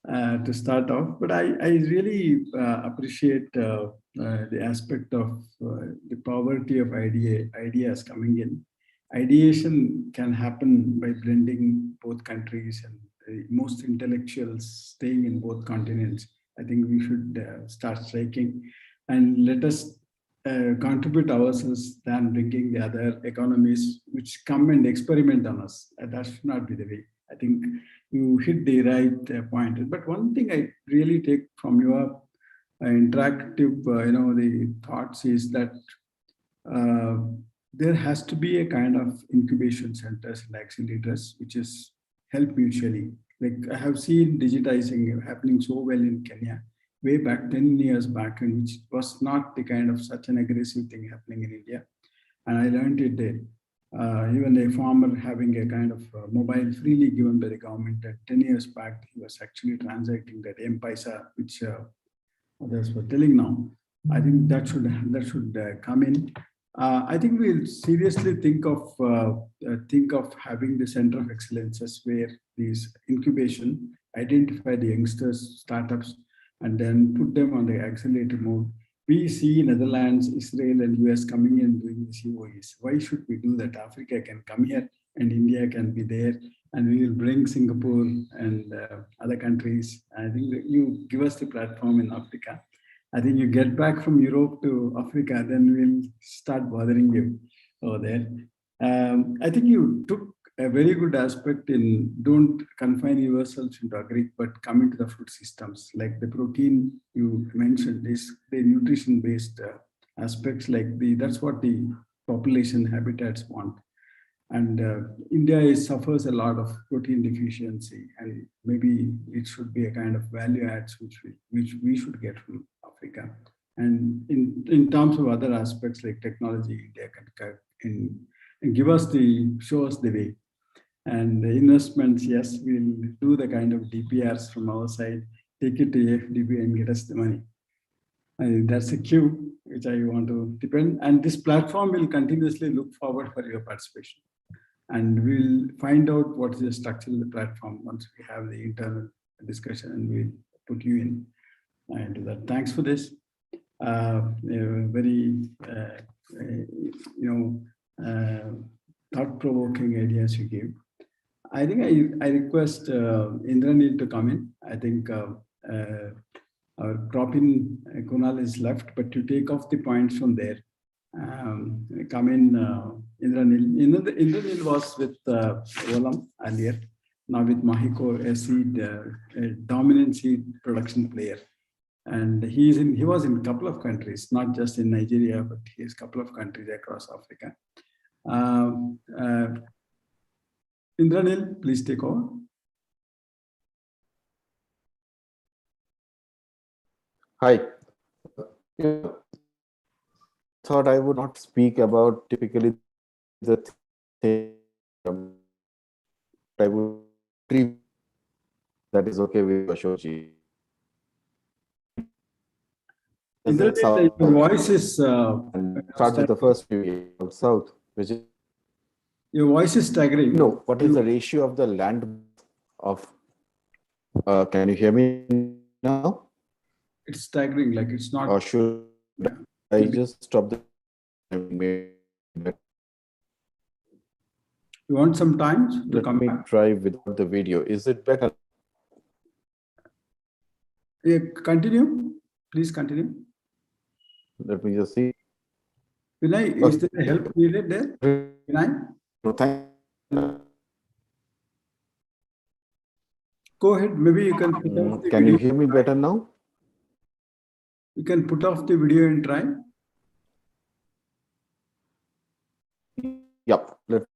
to start off. But I really appreciate the aspect of the poverty of ideas coming in. Ideation can happen by blending both countries and most intellectuals staying in both continents. I think we should start striking and let us contribute ourselves than bringing the other economies which come and experiment on us. That should not be the way. I think you hit the right point. But one thing I really take from your interactive, the thoughts is that there has to be a kind of incubation centers and accelerators which is help mutually. Like I have seen digitizing happening so well in Kenya, way back 10 years back, and which was not the kind of such an aggressive thing happening in India. And I learned it there. Even a farmer having a kind of mobile freely given by the government that 10 years back, he was actually transacting that M-Paisa, which others were telling now. I think that should come in. I think we'll seriously think of having the center of excellences where these incubation, identify the youngsters, startups, and then put them on the accelerator mode. We see Netherlands, Israel, and US coming in doing the COEs. Why should we do that? Africa can come here and India can be there, and we will bring Singapore and other countries. I think that you give us the platform in Africa. I think you get back from Europe to Africa, then we'll start bothering you over there. I think you took a very good aspect in don't confine yourselves into agri, but come into the food systems. Like the protein you mentioned is the nutrition-based aspects. Like that's what the population habitats want. And India suffers a lot of protein deficiency, and maybe it should be a kind of value adds which we should get from Africa. And in terms of other aspects like technology, India can and show us the way. And the investments, yes, we'll do the kind of DPRs from our side, take it to FDB and get us the money. And that's a cue which I want to depend. And this platform will continuously look forward for your participation. And we'll find out what is the structure of the platform once we have the internal discussion, and we'll put you in and do that. Thanks for this. Very, thought-provoking ideas you gave. I think I request Indranil to come in. I think our drop-in Kunal is left, but to take off the points from there. Come in, Indranil. Indranil was with Olam earlier, now with Mahiko, a dominant seed production player. And he was in a couple of countries, not just in Nigeria, but he's a couple of countries across Africa. Indranil, please take over. Hi. Thought I would not speak about typically the thing. I would that is okay with Ashoji. Indranil, your voice is start with the first few south, which is your voice is staggering. No, what is the ratio of the land of can you hear me now? It's staggering, like it's not. Or should I just stop the You want some time to Let me try without the video. Is it better? Yeah, continue. Please continue. Let me just see. Vinay, is there help needed there? Vinay? No, thank you. Go ahead. Maybe you can put off the Can video. you hear me better now? You can put off the video and try. Yep. Let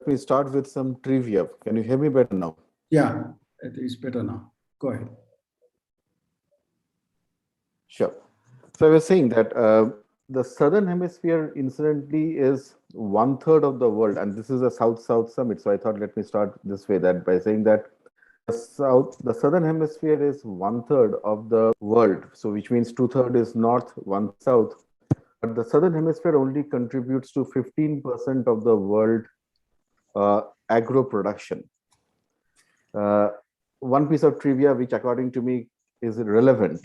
me start with some trivia. Can you hear me better now? Yeah, I think it's better now. Go ahead. Sure. So I was saying that the southern hemisphere incidentally is 1/3 of the world, and this is a South-South summit. So I thought let me start this way, that by saying that the southern hemisphere is 1/3 of the world. So which means 2/3 is north, 1 south. But the southern hemisphere only contributes to 15% of the world agro production. One piece of trivia, which according to me is relevant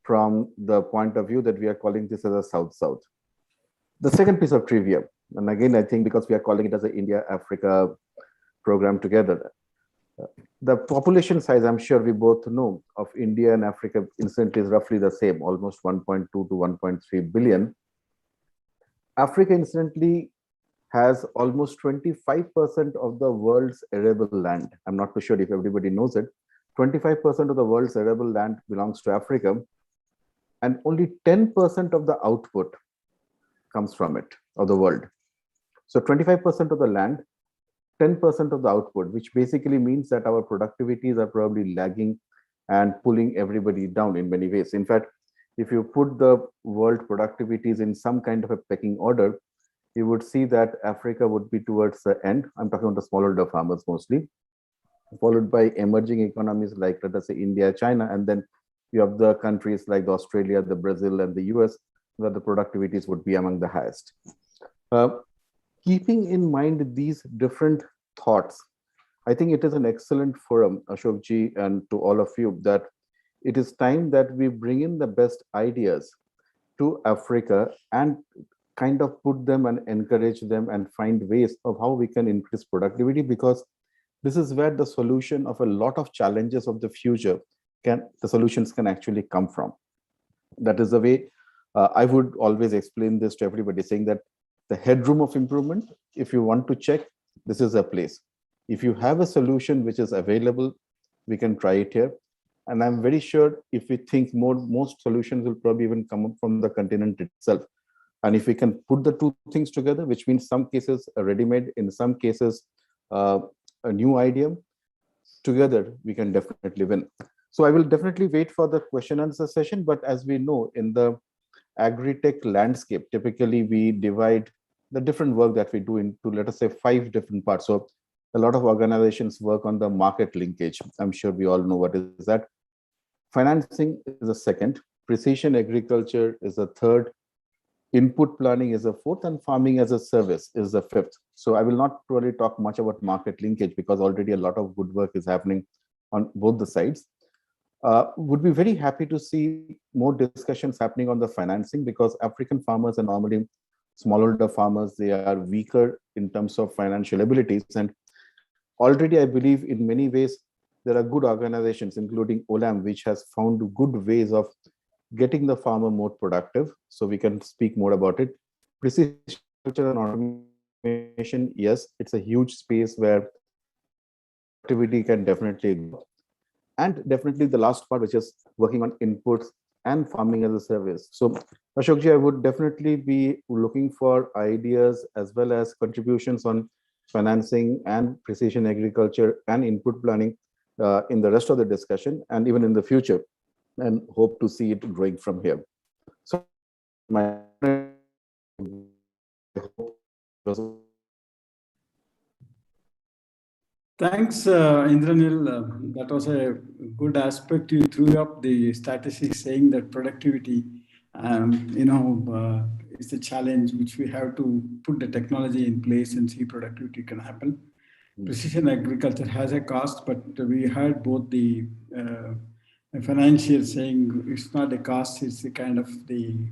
from the point of view that we are calling this as a South-South. The second piece of trivia, and again, I think because we are calling it as an India-Africa program together, the population size, I'm sure we both know, of India and Africa incidentally is roughly the same, almost 1.2 to 1.3 billion. Africa incidentally has almost 25% of the world's arable land. I'm not too sure if everybody knows it. 25% of the world's arable land belongs to Africa, and only 10% of the output comes from it, of the world. So 25% of the land, 10% of the output, which basically means that our productivities are probably lagging and pulling everybody down in many ways. In fact, if you put the world productivities in some kind of a pecking order, you would see that Africa would be towards the end. I'm talking about the smallholder farmers mostly, followed by emerging economies like, let us say, India, China, and then you have the countries like the Australia, the Brazil, and the US, where the productivities would be among the highest. Keeping in mind these different thoughts, I think it is an excellent forum, Ashokji, and to all of you, that it is time that we bring in the best ideas to Africa and kind of put them and encourage them and find ways of how we can increase productivity, because this is where the solution of a lot of challenges of the future the solutions can actually come from. That is the way I would always explain this to everybody, saying that the headroom of improvement, if you want to check, this is a place. If you have a solution which is available, we can try it here. And I'm very sure if we think most solutions will probably even come up from the continent itself. And if we can put the two things together, which means some cases a ready-made, in some cases a new idea, together we can definitely win. So I will definitely wait for the question answer session. But as we know, in the AgriTech landscape, typically we divide the different work that we do into, let us say, 5 different parts. So a lot of organizations work on the market linkage. I'm sure we all know what is that. Financing is a second, precision agriculture is a third, input planning is a fourth, and farming as a service is the fifth. So I will not really talk much about market linkage because already a lot of good work is happening on both the sides. Would be very happy to see more discussions happening on the financing, because African farmers are normally smallholder farmers. They are weaker in terms of financial abilities. And already I believe in many ways, there are good organizations, including OLAM, which has found good ways of getting the farmer more productive. So we can speak more about it. Precision agriculture and automation, yes, it's a huge space where activity can definitely go. And definitely the last part, which is working on inputs and farming as a service. So Ashokji, I would definitely be looking for ideas as well as contributions on financing and precision agriculture and input planning in the rest of the discussion and even in the future, and hope to see it growing from here. So my Thanks, Indranil. That was a good aspect. You threw up the statistics saying that productivity, is a challenge which we have to put the technology in place and see productivity can happen. Precision agriculture has a cost, but we heard both the financial saying it's not a cost, it's the kind of the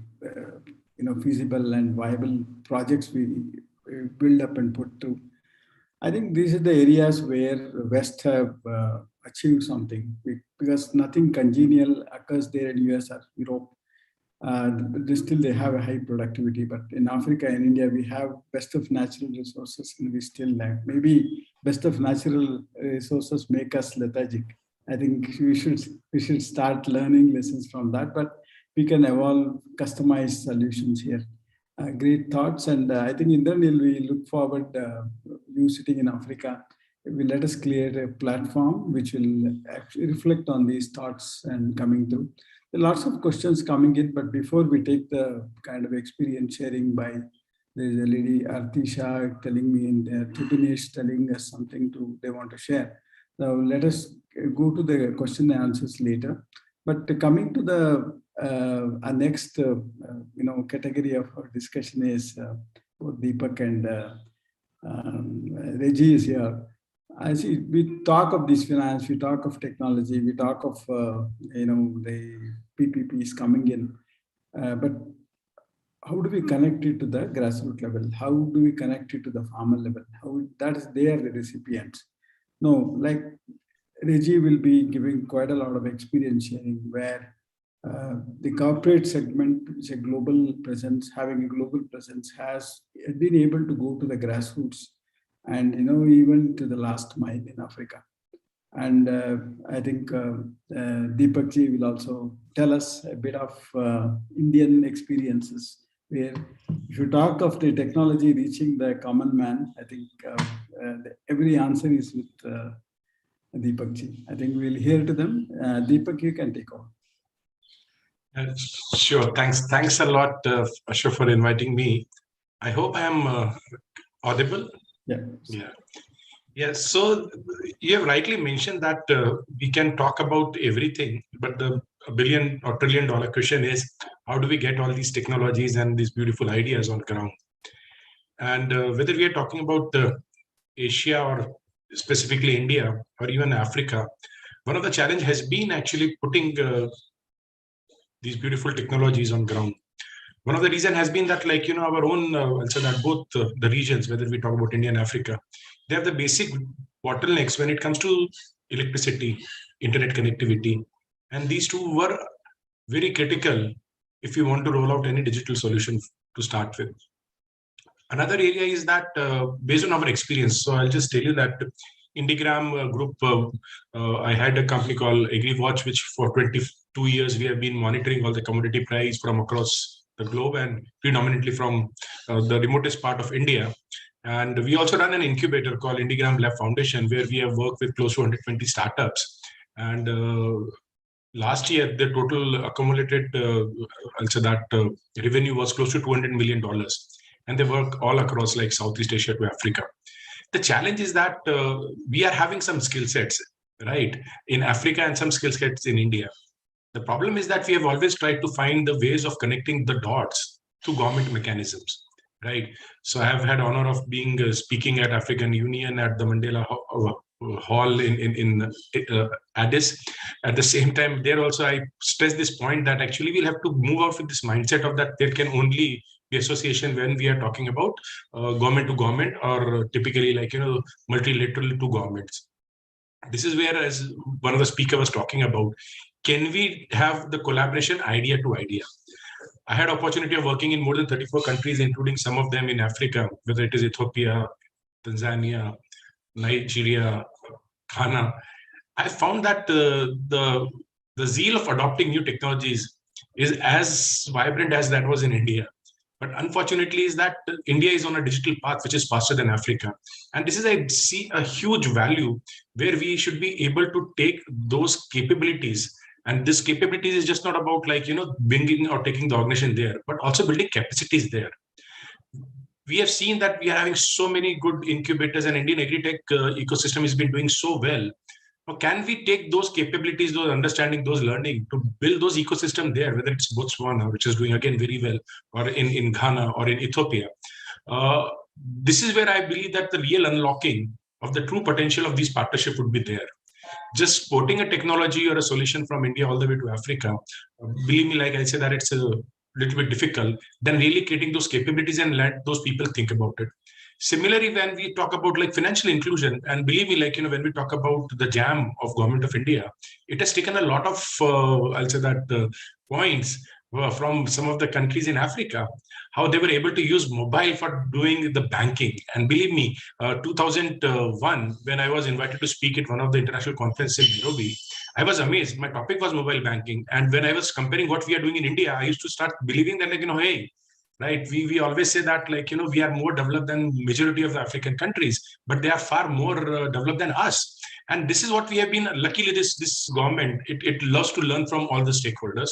feasible and viable projects we build up and put to. I think these are the areas where West have achieved something, because nothing congenial occurs there in US or Europe. Still they have a high productivity, but in Africa and India, we have best of natural resources and we still lack. Maybe best of natural resources make us lethargic. I think we should start learning lessons from that, but we can evolve customized solutions here. Great thoughts, and I think Indranil, we look forward you sitting in Africa. Will let us create a platform which will actually reflect on these thoughts and coming through. There are lots of questions coming in, but before we take the kind of experience sharing by, there's a lady Artisha telling me and Tupinesh telling us something they want to share. Now let us go to the question and answers later. But coming to the our next category of our discussion is both Deepak and Reggie is here. I see we talk of this finance, we talk of technology, we talk of the PPPs coming in, but how do we connect it to the grassroots level? How do we connect it to the farmer level? How that is they are the recipients. No, like Reggie will be giving quite a lot of experience sharing where the corporate segment, which is a global presence, having a global presence, has been able to go to the grassroots and even to the last mile in Africa. And I think Deepak ji will also tell us a bit of Indian experiences where if you talk of the technology reaching the common man, I think every answer is with Deepak ji. I think we'll hear to them. Deepak, you can take over. Sure. Thanks a lot, Ashok, for inviting me. I hope I am audible. Yeah. So you have rightly mentioned that we can talk about everything, but the billion or trillion dollar question is, how do we get all these technologies and these beautiful ideas on ground? And whether we are talking about Asia or specifically India or even Africa, one of the challenge has been actually putting these beautiful technologies on ground. One of the reason has been that, like, our own, I'll say that both the regions, whether we talk about India and Africa, they have the basic bottlenecks when it comes to electricity, internet connectivity. And these two were very critical if you want to roll out any digital solution to start with. Another area is that based on our experience, so I'll just tell you that Indigram group, I had a company called AgriWatch, which for 22 years we have been monitoring all the commodity price from across the globe and predominantly from the remotest part of India. And we also run an incubator called Indigram Lab Foundation, where we have worked with close to 120 startups. And last year, the total accumulated, I'll say that revenue was close to $200 million. And they work all across like Southeast Asia to Africa. The challenge is that we are having some skill sets, right, in Africa and some skill sets in India. The problem is that we have always tried to find the ways of connecting the dots to government mechanisms, right? So I have had honor of being speaking at African Union at the Mandela Hall in Addis. At the same time, there also I stress this point that actually we'll have to move out with this mindset of that there can only be association when we are talking about government to government, or typically like, multilateral to governments. This is where, as one of the speakers was talking about, can we have the collaboration idea to idea? I had opportunity of working in more than 34 countries, including some of them in Africa, whether it is Ethiopia, Tanzania, Nigeria, Ghana. I found that the zeal of adopting new technologies is as vibrant as that was in India. But unfortunately is that India is on a digital path which is faster than Africa. And this is, I see a huge value where we should be able to take those capabilities. And this capabilities is just not about like, bringing or taking the organization there, but also building capacities there. We have seen that we are having so many good incubators, and Indian AgriTech ecosystem has been doing so well. Now, can we take those capabilities, those understanding, those learning to build those ecosystem there, whether it's Botswana, which is doing again very well, or in Ghana or in Ethiopia? This is where I believe that the real unlocking of the true potential of these partnerships would be there. Just exporting a technology or a solution from India all the way to Africa, believe me, like I said, that it's a little bit difficult than really creating those capabilities and let those people think about it. Similarly, when we talk about like financial inclusion, and believe me, like, when we talk about the jam of Government of India, it has taken a lot of, I'll say that points from some of the countries in Africa, how they were able to use mobile for doing the banking. And believe me, 2001, when I was invited to speak at one of the international conferences in Nairobi, I was amazed. My topic was mobile banking. And when I was comparing what we are doing in India, I used to start believing that, like, hey, right, we always say that, like, we are more developed than majority of the African countries, but they are far more developed than us. And this is what we have been, luckily this government, it loves to learn from all the stakeholders,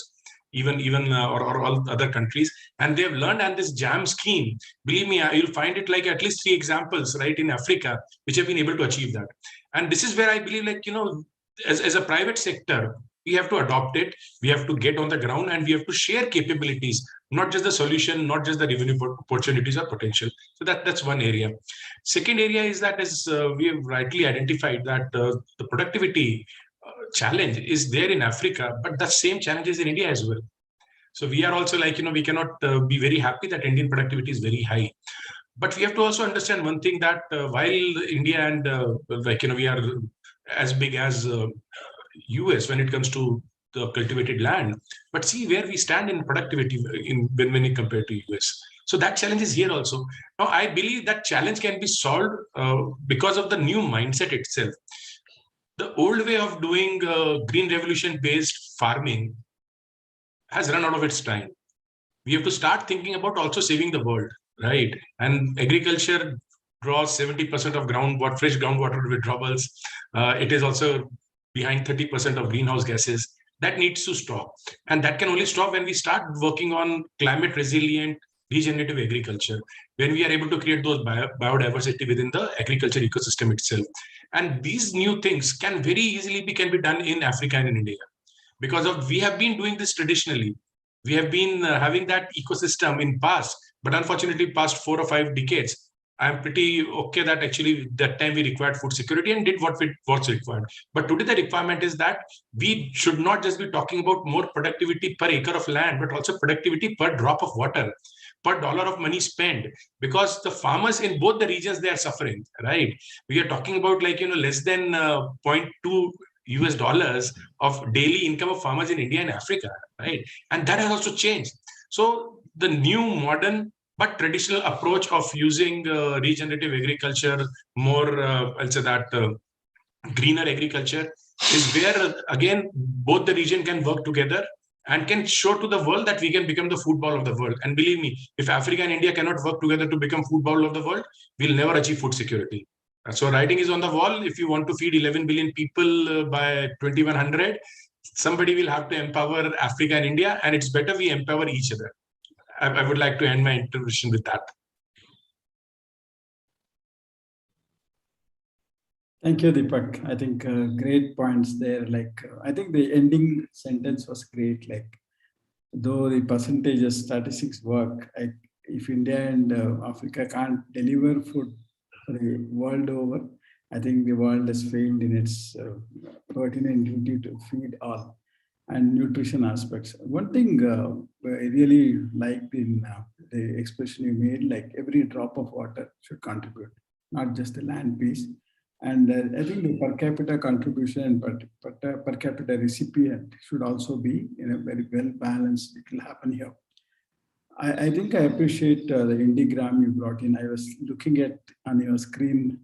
even or all other countries, and they've learned. And this JAM scheme, believe me, you'll find it like at least 3 examples right in Africa which have been able to achieve that. And this is where I believe, like, as a private sector, we have to adopt it, we have to get on the ground, and we have to share capabilities, not just the solution, not just the revenue opportunities or potential. So that's one area. Second area is that, as we have rightly identified, that the productivity challenge is there in Africa, but the same challenge is in India as well. So we are also like, we cannot be very happy that Indian productivity is very high. But we have to also understand one thing, that while India and we are as big as US when it comes to the cultivated land, but see where we stand in productivity when we compare to US. So that challenge is here also. Now, I believe that challenge can be solved because of the new mindset itself. The old way of doing green revolution based farming has run out of its time. We have to start thinking about also saving the world, right? And agriculture draws 70% of fresh groundwater withdrawals. It is also behind 30% of greenhouse gases. That needs to stop. And that can only stop when we start working on climate resilient, regenerative agriculture, when we are able to create those biodiversity within the agriculture ecosystem itself. And these new things can very easily be done in Africa and in India, because we have been doing this traditionally. We have been having that ecosystem in past, but unfortunately past 4 or 5 decades, I'm pretty okay that actually that time we required food security and did what's required. But today the requirement is that we should not just be talking about more productivity per acre of land, but also productivity per drop of water, per dollar of money spent, because the farmers in both the regions, they are suffering, right? We are talking about less than 0.2 US dollars of daily income of farmers in India and Africa, right? And that has also changed. So the new modern but traditional approach of using regenerative agriculture, more, I'll say that greener agriculture, is where again both the region can work together and can show to the world that we can become the food bowl of the world. And believe me, if Africa and India cannot work together to become food bowl of the world, we'll never achieve food security. So writing is on the wall. If you want to feed 11 billion people by 2100, somebody will have to empower Africa and India, and it's better we empower each other. I would like to end my intervention with that. Thank you, Deepak. I think great points there. I think the ending sentence was great. Though the percentages statistics work, if India and Africa can't deliver food for the world over, I think the world has failed in its pertinent duty to feed all and nutrition aspects. One thing I really liked in the expression you made, every drop of water should contribute, not just the land piece. And I think the per capita contribution and per capita recipient should also be in a very well balanced. It will happen here. I think I appreciate the Indigram you brought in. I was looking at on your screen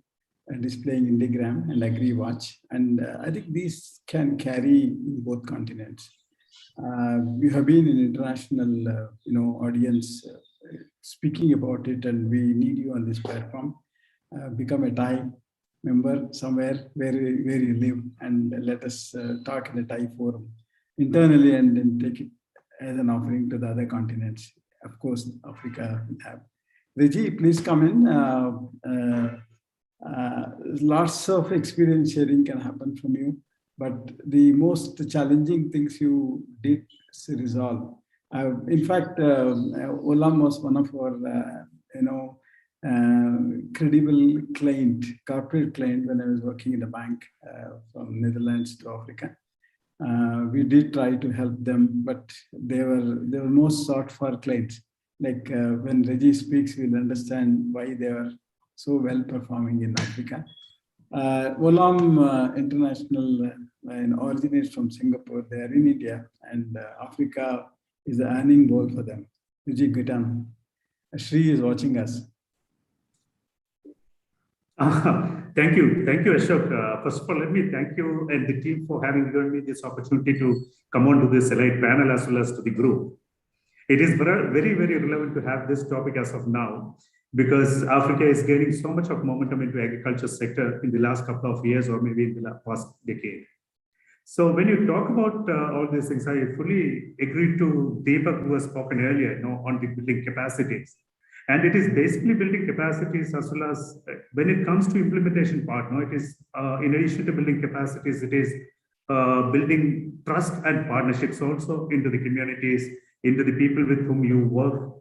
displaying Indigram and AgriWatch, and I think these can carry in both continents. You have been in international, audience speaking about it, and we need you on this platform. Become a Thai member somewhere where you live, and let us talk in a Thai forum internally, and then take it as an offering to the other continents. Of course, Africa will have. Reji, please come in. Lots of experience sharing can happen from you, but the most challenging things you did resolve. In fact, Olam was one of our, credible client, corporate client when I was working in the bank from Netherlands to Africa. We did try to help them, but they were most sought for clients. When Reggie speaks, we'll understand why they are so well performing in Africa. Olam International originates from Singapore. They are in India, and Africa is the earning bowl for them. Vijay Gutam. Shri is watching us. Thank you, Ashok. First of all, let me thank you and the team for having given me this opportunity to come on to this elite panel as well as to the group. It is very, very relevant to have this topic as of now, because Africa is gaining so much of momentum into agriculture sector in the last couple of years, or maybe in the past decade. So when you talk about all these things, I fully agree to Deepak, who has spoken earlier, on the building capacities. And it is basically building capacities as well as when it comes to implementation part. It is in addition to building capacities, it is building trust and partnerships also into the communities, into the people with whom you work.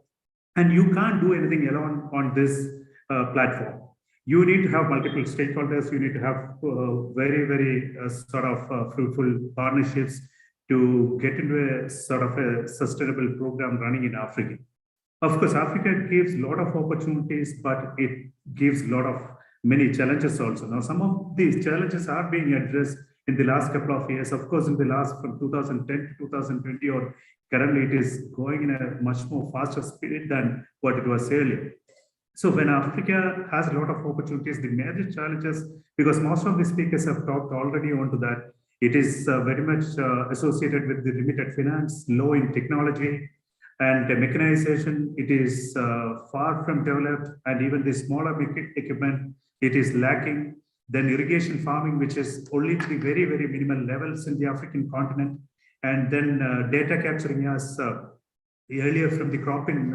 And you can't do anything alone on this platform. You need to have multiple stakeholders. You need to have very, very fruitful partnerships to get into a sort of a sustainable program running in Africa. Of course, Africa gives a lot of opportunities, but it gives a lot of many challenges also. Now, some of these challenges are being addressed in the last couple of years. Of course, in the last from 2010 to 2020, or currently it is going in a much more faster speed than what it was earlier. So when Africa has a lot of opportunities, the major challenges, because most of the speakers have talked already onto that, it is very much associated with the limited finance, low in technology, and the mechanization. It is far from developed, and even the smaller equipment, it is lacking. Then irrigation farming, which is only to the very, very minimal levels in the African continent. And then data capturing as earlier from the cropping,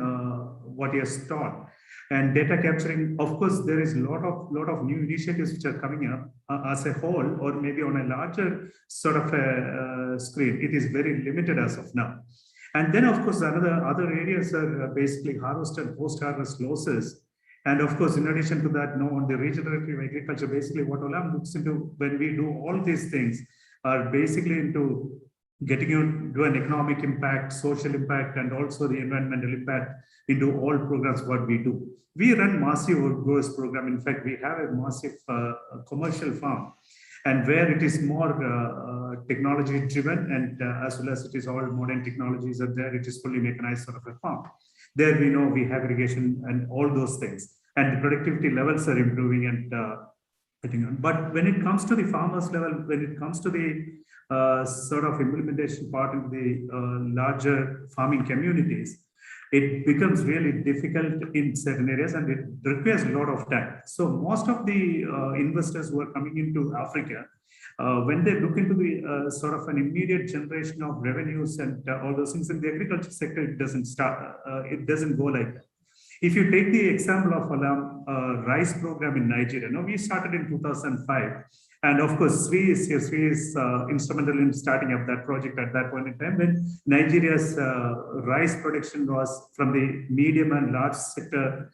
what he has taught. And data capturing, of course, there is a lot of new initiatives which are coming up as a whole, or maybe on a larger sort of a screen. It is very limited as of now. And then, of course, other areas are basically harvest and post-harvest losses. And of course, in addition to that, on the regenerative agriculture, basically what Olam looks into when we do all these things are basically into getting into an economic impact, social impact, and also the environmental impact into all programs what we do. We run massive growers program. In fact, we have a massive commercial farm, and where it is more technology driven, and as well as it is all modern technologies are there, it is fully mechanized sort of a farm. There we know we have irrigation and all those things, and the productivity levels are improving. And but when it comes to the farmers level, when it comes to the sort of implementation part into the larger farming communities, it becomes really difficult in certain areas, and it requires a lot of time. So most of the investors who are coming into Africa, when they look into the sort of an immediate generation of revenues and all those things in the agriculture sector, it doesn't start, it doesn't go like that. If you take the example of Olam rice program in Nigeria, we started in 2005. And of course, Sri is instrumental in starting up that project at that point in time, when Nigeria's rice production was from the medium and large sector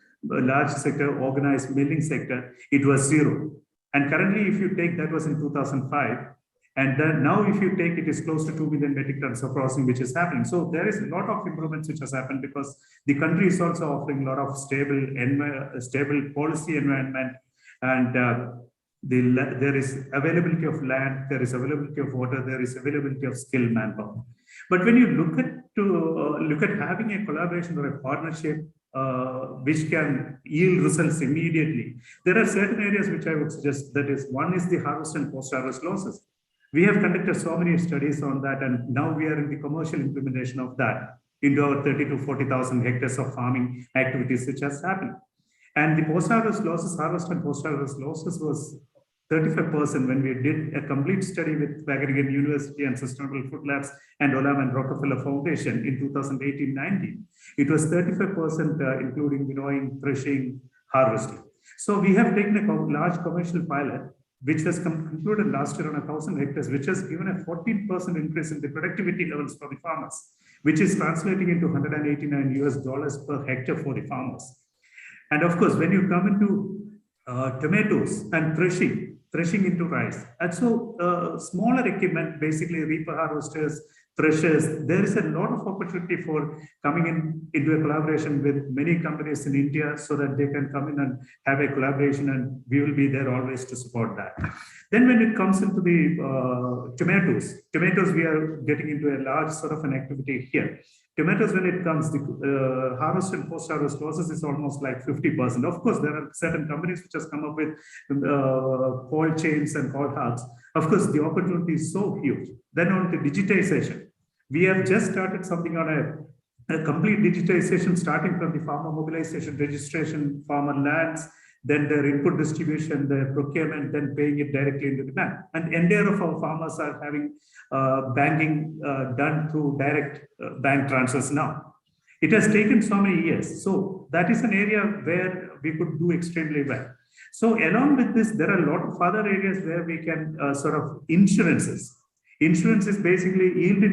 organized milling sector, it was 0. And currently, if you take, that was in 2005. And then now if you take, it is close to 2 million metric tons of processing, which is happening. So there is a lot of improvements which has happened, because the country is also offering a lot of stable policy environment, and there is availability of land, there is availability of water, there is availability of skilled manpower. But when you look at having a collaboration or a partnership which can yield results immediately, there are certain areas which I would suggest. That is, one is the harvest and post-harvest losses. We have conducted so many studies on that, and now we are in the commercial implementation of that into our 30 to 40,000 hectares of farming activities which has happened. And the post-harvest losses, harvest and post-harvest losses, was 35% when we did a complete study with Wageningen University and Sustainable Food Labs and Olam and Rockefeller Foundation in 2018-19. It was 35%, including winnowing, threshing, harvesting. So we have taken a large commercial pilot, which was concluded last year on 1,000 hectares, which has given a 14% increase in the productivity levels for the farmers, which is translating into $189 per hectare for the farmers. And of course, when you come into tomatoes and threshing into rice, and so smaller equipment, basically reaper harvesters, threshers, there is a lot of opportunity for coming into a collaboration with many companies in India, so that they can come in and have a collaboration, and we will be there always to support that. Then when it comes into the tomatoes, we are getting into a large sort of an activity here. Tomatoes, when it comes, the harvest and post-harvest losses is almost like 50%. Of course, there are certain companies which has come up with cold chains and cold hubs. Of course, the opportunity is so huge. Then on to digitization, we have just started something on a complete digitization, starting from the farmer mobilization, registration, farmer lands, then their input distribution, their procurement, then paying it directly into the bank. And entire of our farmers are having banking done through direct bank transfers now. It has taken so many years. So that is an area where we could do extremely well. So along with this, there are a lot of other areas where we can sort of insurances. Insurance is basically yield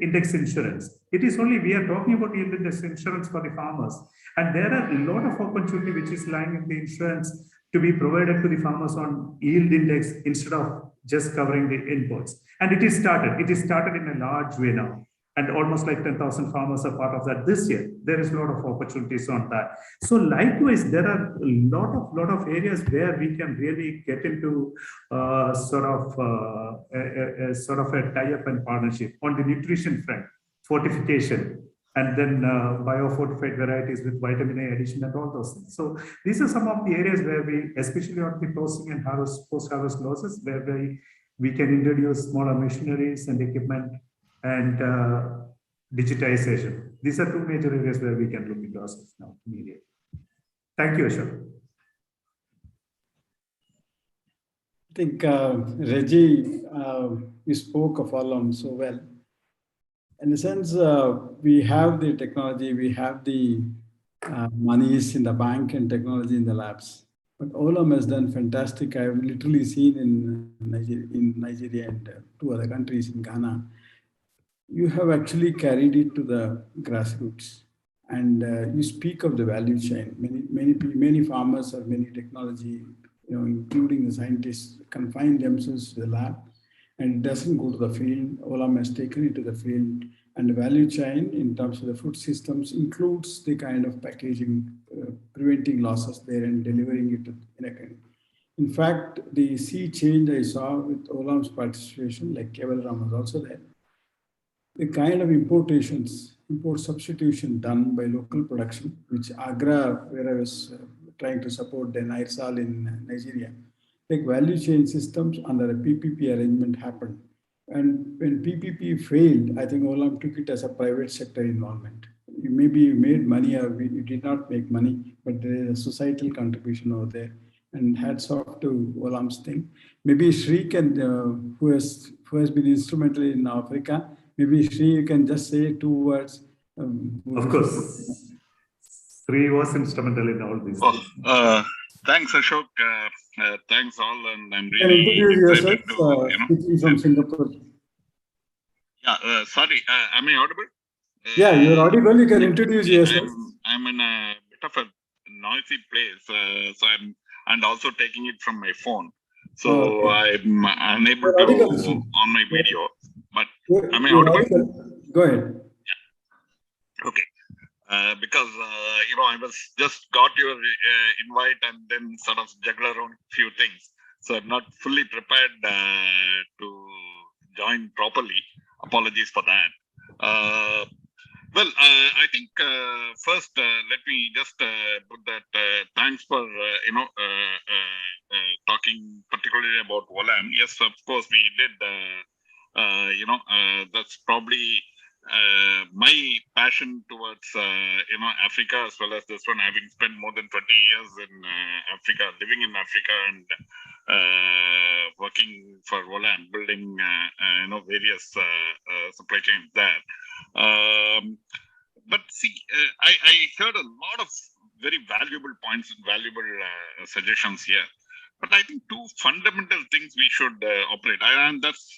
index insurance. It is only, we are talking about yield index insurance for the farmers. And there are a lot of opportunity which is lying in the insurance to be provided to the farmers on yield index instead of just covering the inputs. And it is started. It is started in a large way now. And almost like 10,000 farmers are part of that this year. There is a lot of opportunities on that. So likewise, there are a lot of areas where we can really get into sort of a tie-up and partnership on the nutrition front, fortification, and then biofortified varieties with vitamin A addition and all those things. So these are some of the areas where we, especially on the processing and post-harvest losses, where we can introduce smaller machineries and equipment and digitization. These are two major areas where we can look into ourselves now immediately. Thank you, Ashok. I think Reggie, you spoke of Olam so well. In a sense, we have the technology, we have the monies in the bank and technology in the labs. But Olam has done fantastic. I've literally seen in Nigeria and two other countries in Ghana. You have actually carried it to the grassroots. and you speak of the value chain. Many farmers or many technology, including the scientists, confine themselves to the lab, and it doesn't go to the field. Olam has taken it to the field, and the value chain in terms of the food systems includes the kind of packaging, preventing losses there and delivering it in a kind. In fact, the sea change I saw with Olam's participation, like Keval Ram was also there, the kind of import substitution done by local production, which Agra, where I was trying to support then IRSAL in Nigeria, like value chain systems under a PPP arrangement happened. And when PPP failed, I think Olam took it as a private sector involvement. Maybe you made money or you did not make money, but there is a societal contribution over there. And hats off to Olam's thing. Maybe Sri can, who has been instrumental in Africa, maybe Sri, you can just say 2 words. Of course. Sri was instrumental in all this. Thanks, Ashok. Thanks all, and I'm really introduce excited yourself, speaking from Singapore. Yeah, sorry, am I audible? Yeah, you're audible. You can introduce yourself. I'm in a bit of a noisy place, so and also taking it from my phone. So I'm unable to on my video. But am I audible? Go ahead. Yeah. Okay. Because I was just got your invite and then sort of juggle around a few things, so I'm not fully prepared to join properly. Apologies for that. Well, I think first let me just put that thanks for talking particularly about Olam. Yes, of course we did. That's probably my passion towards Africa, as well as this one, having spent more than 20 years in Africa, living in Africa, and working for Olam, building various supply chains there. But see, I heard a lot of very valuable points and valuable suggestions here. But I think two fundamental things we should operate, and that's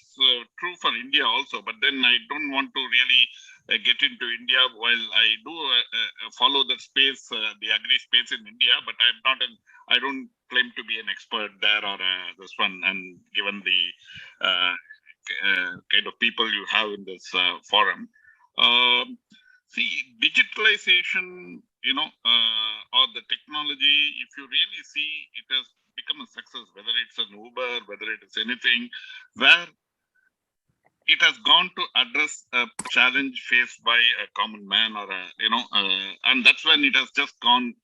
true for India also. But then I don't want to really get into India. While I do follow the space, the agri space in India, but I don't claim to be an expert there or this one. And given the kind of people you have in this forum, see, digitalization, or the technology, if you really see, it has become a success, whether it's an Uber, whether it is anything, where it has gone to address a challenge faced by a common man or and that's when it has just gone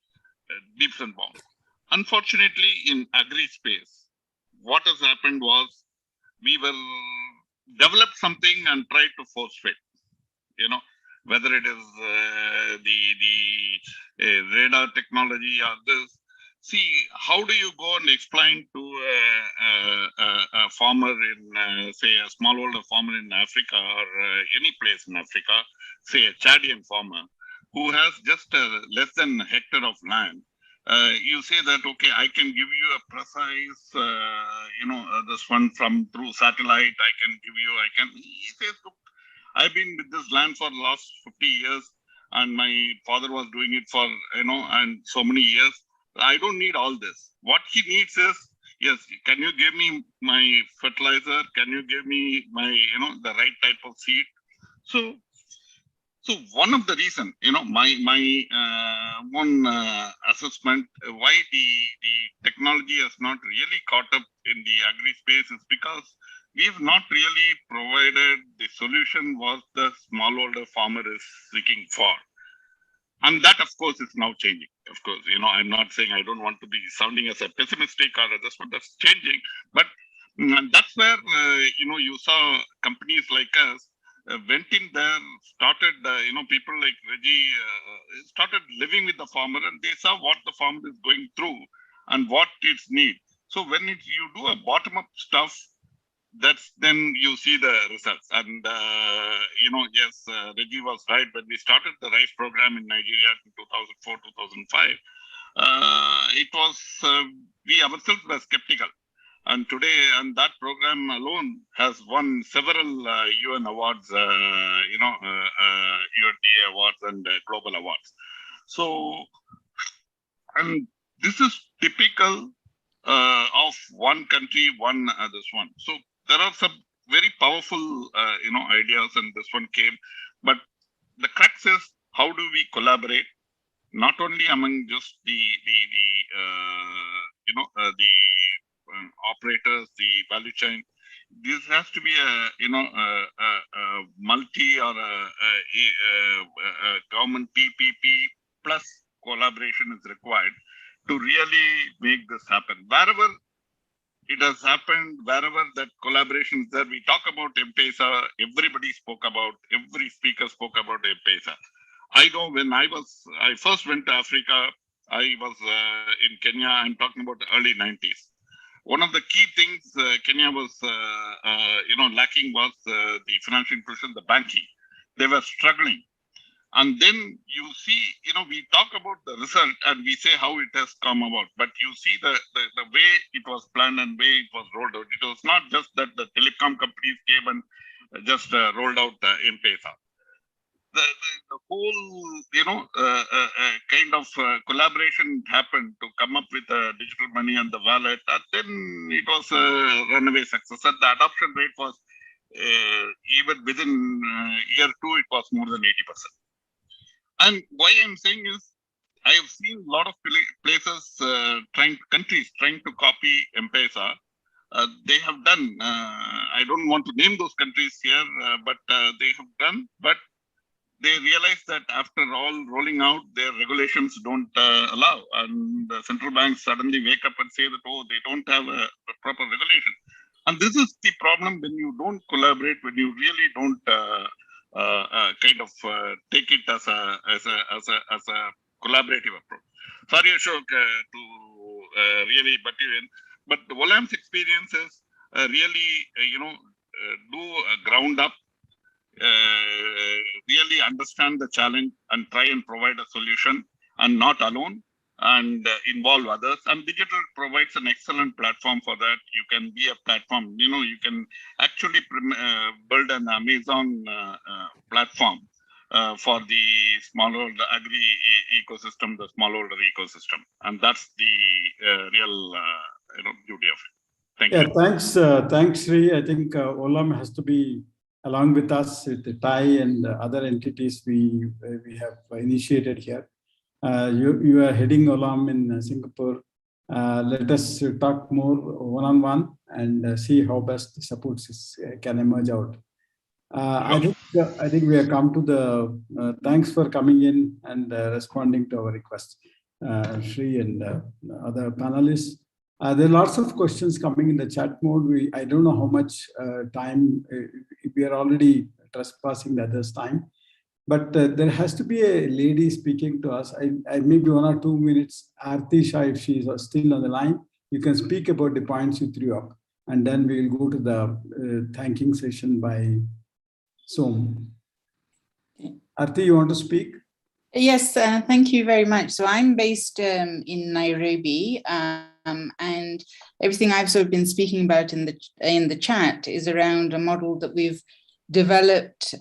leaps and bounds. Unfortunately, in agri space, what has happened was we will develop something and try to force fit, whether it is the radar technology or this. See, how do you go and explain to a farmer in, say, a smallholder farmer in Africa or any place in Africa, say a Chadian farmer, who has just less than a hectare of land? You say that, okay, I can give you a precise, this one through satellite, he says, look, I've been with this land for the last 50 years, and my father was doing it for, and so many years. I don't need all this. What he needs is, yes, can you give me my fertilizer? Can you give me my, the right type of seed? So one of the reasons, my one assessment why the technology has not really caught up in the agri space is because we have not really provided the solution what the smallholder farmer is seeking for. And that, of course, is now changing. Of course, I'm not saying I don't want to be sounding as a pessimistic or this one, that's changing. But that's where, you saw companies like us went in there, started, people like Reggie started living with the farmer, and they saw what the farmer is going through and what its need. So when you do a bottom-up stuff, that's then you see the results. And, yes, Reggie was right. When we started the rice program in Nigeria in 2004, 2005, it was, we ourselves were skeptical. And today, and that program alone has won several UN awards, UNDA awards and global awards. So, and this is typical of one country, this one. So there are some very powerful, ideas, and this one came. But the crux is, how do we collaborate, not only among just the operators, the value chain. This has to be a multi or a government PPP plus collaboration is required to really make this happen. Wherever it has happened, wherever that collaboration is there, we talk about M-Pesa, every speaker spoke about M-Pesa. I know when I first went to Africa, I was in Kenya, I'm talking about the early 90s. One of the key things Kenya was, lacking was the financial inclusion, the banking. They were struggling. And then you see, we talk about the result and we say how it has come about, but you see the way it was planned and way it was rolled out. It was not just that the telecom companies came and just rolled out M-Pesa. The whole, kind of collaboration happened to come up with digital money and the wallet, and then it was a runaway success. And the adoption rate was, even within year 2, it was more than 80%. And why I'm saying is, I have seen a lot of places, countries trying to copy M-Pesa. They have done, I don't want to name those countries here, but they have done, but they realize that after all rolling out, their regulations don't allow. And the central banks suddenly wake up and say that, oh, they don't have a proper regulation. And this is the problem when you don't collaborate, when you really don't take it as a collaborative approach. Sorry, Ashok, to really butt you in, but the Olam's experience is really, do a ground up, really understand the challenge and try and provide a solution, and not alone, and involve others. And digital provides an excellent platform for that. You can be a platform, you can actually build an Amazon platform for the smallholder agri ecosystem, the smallholder ecosystem. And that's the real beauty of it. Thank you. Thanks, Sri. I think Olam has to be along with us, with the TIE and other entities we have initiated here. You are heading Olam in Singapore. Let us talk more one-on-one and see how best the supports can emerge out. I think we have come to the thanks for coming in and responding to our request, Sri and other panelists. There are lots of questions coming in the chat mode. I don't know how much time, we are already trespassing the others' time, but there has to be a lady speaking to us. I maybe 1 or 2 minutes. Aarti Shah, if she is still on the line, you can speak about the points you threw up, and then we will go to the thanking session by Som. Aarti, you want to speak? Yes, thank you very much. So I'm based in Nairobi, and everything I've sort of been speaking about in the chat is around a model that we've developed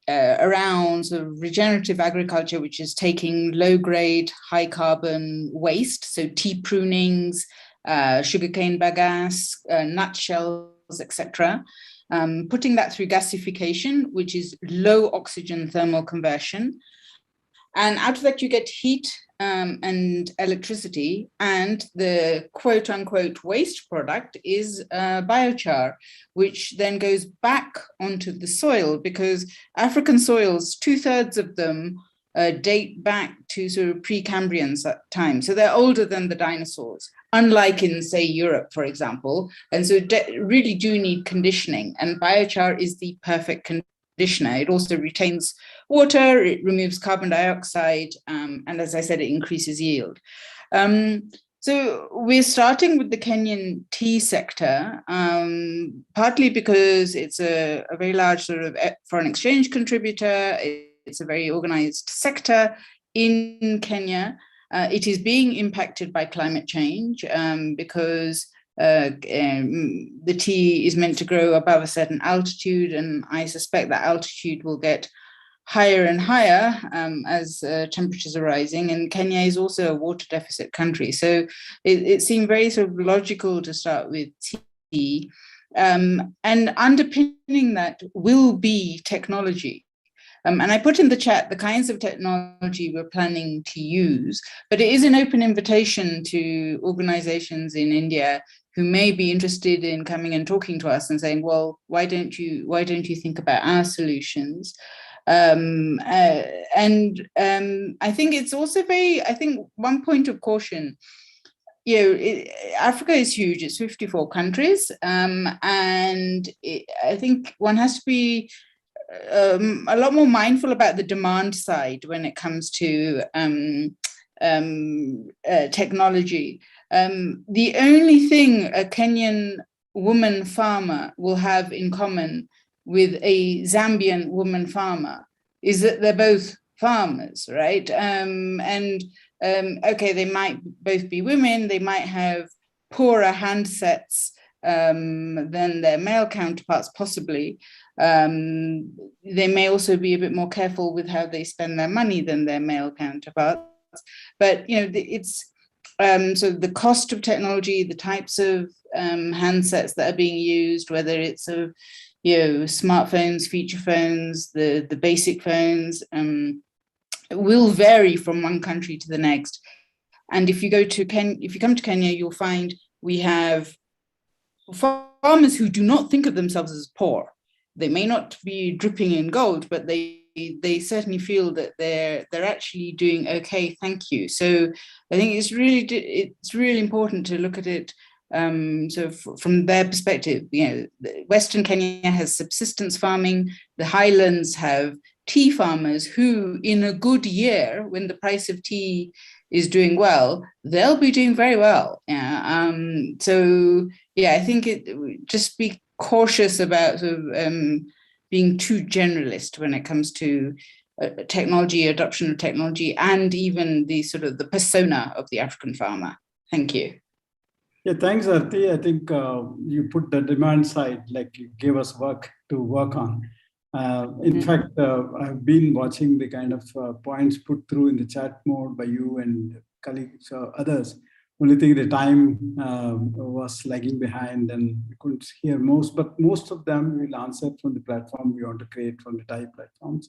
around sort of regenerative agriculture, which is taking low-grade, high-carbon waste, so tea prunings, sugarcane bagasse, nutshells, etc., putting that through gasification, which is low oxygen thermal conversion. And out of that, you get heat and electricity, and the quote unquote waste product is biochar, which then goes back onto the soil, because African soils, 2/3 of them date back to sort of Precambrian time. So they're older than the dinosaurs, unlike in, say, Europe, for example. And so really do need conditioning, and biochar is the perfect conditioner. It also retains water, it removes carbon dioxide, and as I said, it increases yield. So we're starting with the Kenyan tea sector, partly because it's a very large sort of foreign exchange contributor. It's a very organized sector in Kenya. It is being impacted by climate change because the tea is meant to grow above a certain altitude, and I suspect that altitude will get higher and higher as temperatures are rising. And Kenya is also a water deficit country. So it seemed very sort of logical to start with tea. And underpinning that will be technology. And I put in the chat the kinds of technology we're planning to use, but it is an open invitation to organizations in India who may be interested in coming and talking to us and saying, well, why don't you think about our solutions? I think it's also one point of caution, Africa is huge, it's 54 countries. I think one has to be a lot more mindful about the demand side when it comes to technology. The only thing a Kenyan woman farmer will have in common with a Zambian woman farmer is that they're both farmers, right? Okay, they might both be women, they might have poorer handsets than their male counterparts, possibly. They may also be a bit more careful with how they spend their money than their male counterparts. But it's so the cost of technology, the types of handsets that are being used, whether it's smartphones, feature phones, the basic phones, will vary from one country to the next. And if you come to Kenya, you'll find we have farmers who do not think of themselves as poor. They may not be dripping in gold, but they certainly feel that they're actually doing okay. Thank you. So I think it's really important to look at it from their perspective. Western Kenya has subsistence farming. The highlands have tea farmers who, in a good year, when the price of tea is doing well, they'll be doing very well. I think just be cautious about being too generalist when it comes to technology, adoption of technology, and even the persona of the African farmer. Thank you. Yeah, thanks, Arti. I think you put the demand side, like you gave us work to work on. In fact, I've been watching the kind of points put through in the chat mode by you and colleagues or others. Only thing, the time was lagging behind and we couldn't hear most, but most of them will answer from the platform we want to create from the Thai platforms.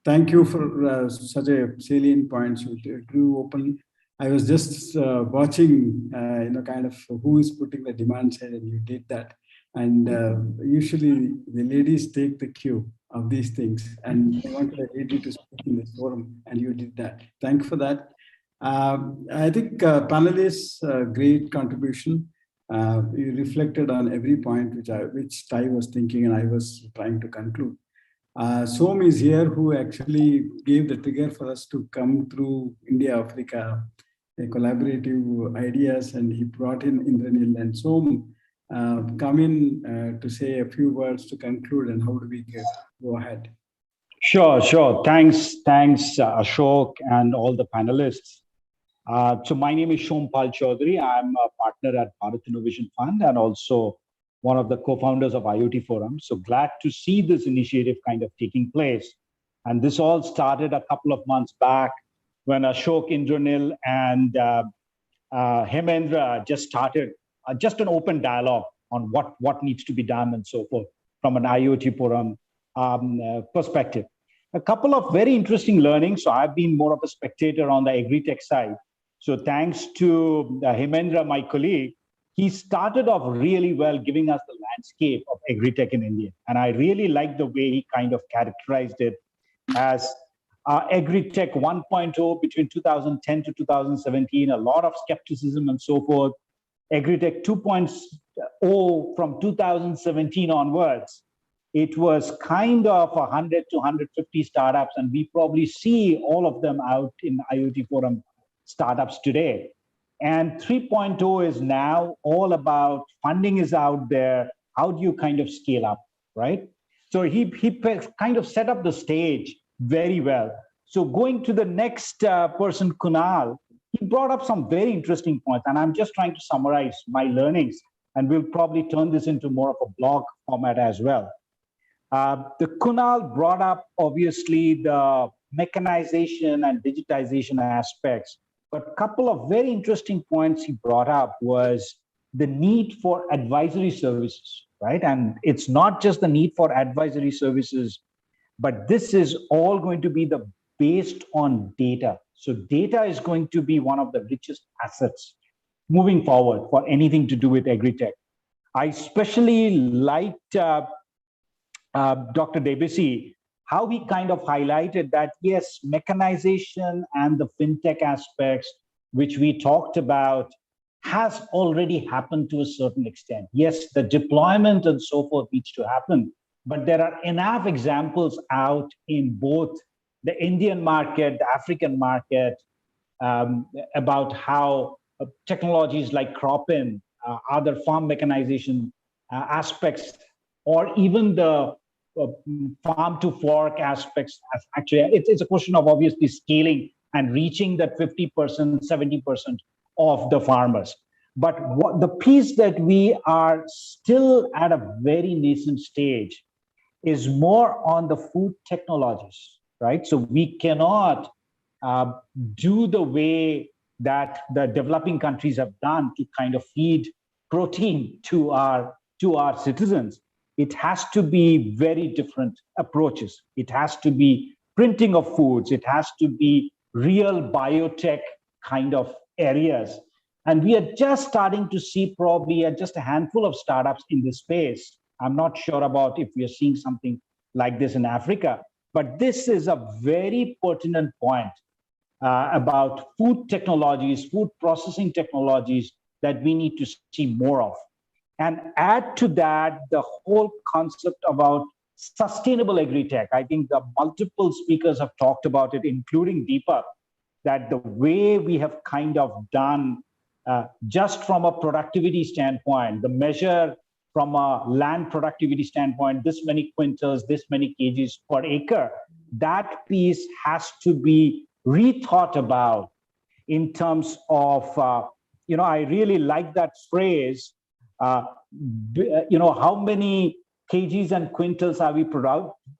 Thank you for such a salient points you drew open. I was just watching, kind of who is putting the demand side, and you did that. And usually the ladies take the cue of these things, and I wanted a lady to speak in this forum, and you did that. Thank you for that. I think panelists, great contribution. You reflected on every point which Thai was thinking, and I was trying to conclude. Som is here, who actually gave the trigger for us to come through India, Africa, collaborative ideas, and he brought in Indranil and Som. Come in to say a few words to conclude, and how do we go ahead? Sure. Thanks, Ashok, and all the panelists. So my name is Shompal Chaudhary. I'm a partner at Bharat Innovation Fund and also one of the co-founders of IoT Forum. So glad to see this initiative kind of taking place. And this all started a couple of months back when Ashok, Indranil, and Hemendra just started just an open dialogue on what needs to be done and so forth from an IoT Forum perspective. A couple of very interesting learnings. So I've been more of a spectator on the AgriTech side. So thanks to Hemendra, my colleague, he started off really well giving us the landscape of AgriTech in India. And I really like the way he kind of characterized it as AgriTech 1.0 between 2010 to 2017, a lot of skepticism and so forth. AgriTech 2.0 from 2017 onwards, it was kind of 100 to 150 startups, and we probably see all of them out in IoT Forum startups today. And 3.0 is now all about funding is out there. How do you kind of scale up, right? So he kind of set up the stage very well. So going to the next person, Kunal, he brought up some very interesting points, and I'm just trying to summarize my learnings, and we'll probably turn this into more of a blog format as well. The Kunal brought up, obviously, the mechanization and digitization aspects, but a couple of very interesting points he brought up was the need for advisory services, right? And it's not just the need for advisory services, but this is all going to be based on data. So data is going to be one of the richest assets moving forward for anything to do with AgriTech. I especially liked Dr. Debisi, how he kind of highlighted that, yes, mechanization and the fintech aspects, which we talked about, has already happened to a certain extent. Yes, the deployment and so forth needs to happen, but there are enough examples out in both the Indian market, the African market, about how technologies like crop-in, other farm mechanization aspects, or even the farm-to-fork aspects, actually, it's a question of obviously scaling and reaching that 50%, 70% of the farmers. But the piece that we are still at a very nascent stage is more on the food technologies, right? So we cannot do the way that the developing countries have done to kind of feed protein to our citizens. It has to be very different approaches. It has to be printing of foods. It has to be real biotech kind of areas. And we are just starting to see probably just a handful of startups in this space. I'm not sure about if we are seeing something like this in Africa, but this is a very pertinent point about food technologies, food processing technologies that we need to see more of. And add to that the whole concept about sustainable AgriTech. I think the multiple speakers have talked about it, including Deepak, that the way we have kind of done just from a productivity standpoint, the measure from a land productivity standpoint, this many quintals, this many kgs per acre, that piece has to be rethought about in terms of, I really like that phrase, how many kgs and quintals are we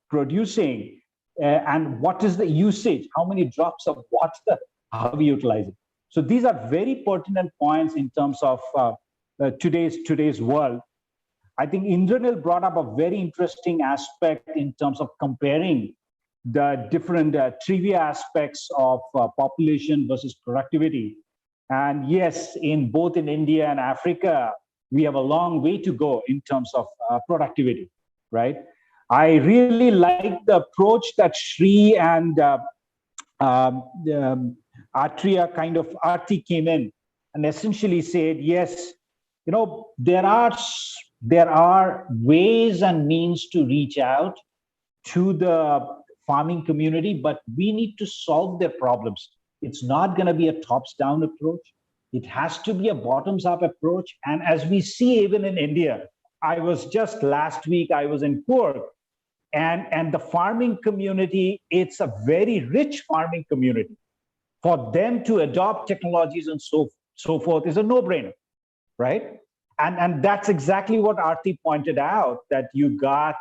producing, and what is the usage? How many drops of water are we utilizing? So these are very pertinent points in terms of today's world. I think Indranil brought up a very interesting aspect in terms of comparing the different trivia aspects of population versus productivity. And yes, both in India and Africa, we have a long way to go in terms of productivity, right? I really like the approach that Shri and Arti came in and essentially said, yes, there are ways and means to reach out to the farming community, but we need to solve their problems. It's not going to be a tops-down approach. It has to be a bottoms-up approach. And as we see even in India, last week, I was in Kurg, and the farming community, it's a very rich farming community. For them to adopt technologies and so forth is a no-brainer, right? And that's exactly what Arti pointed out, that you got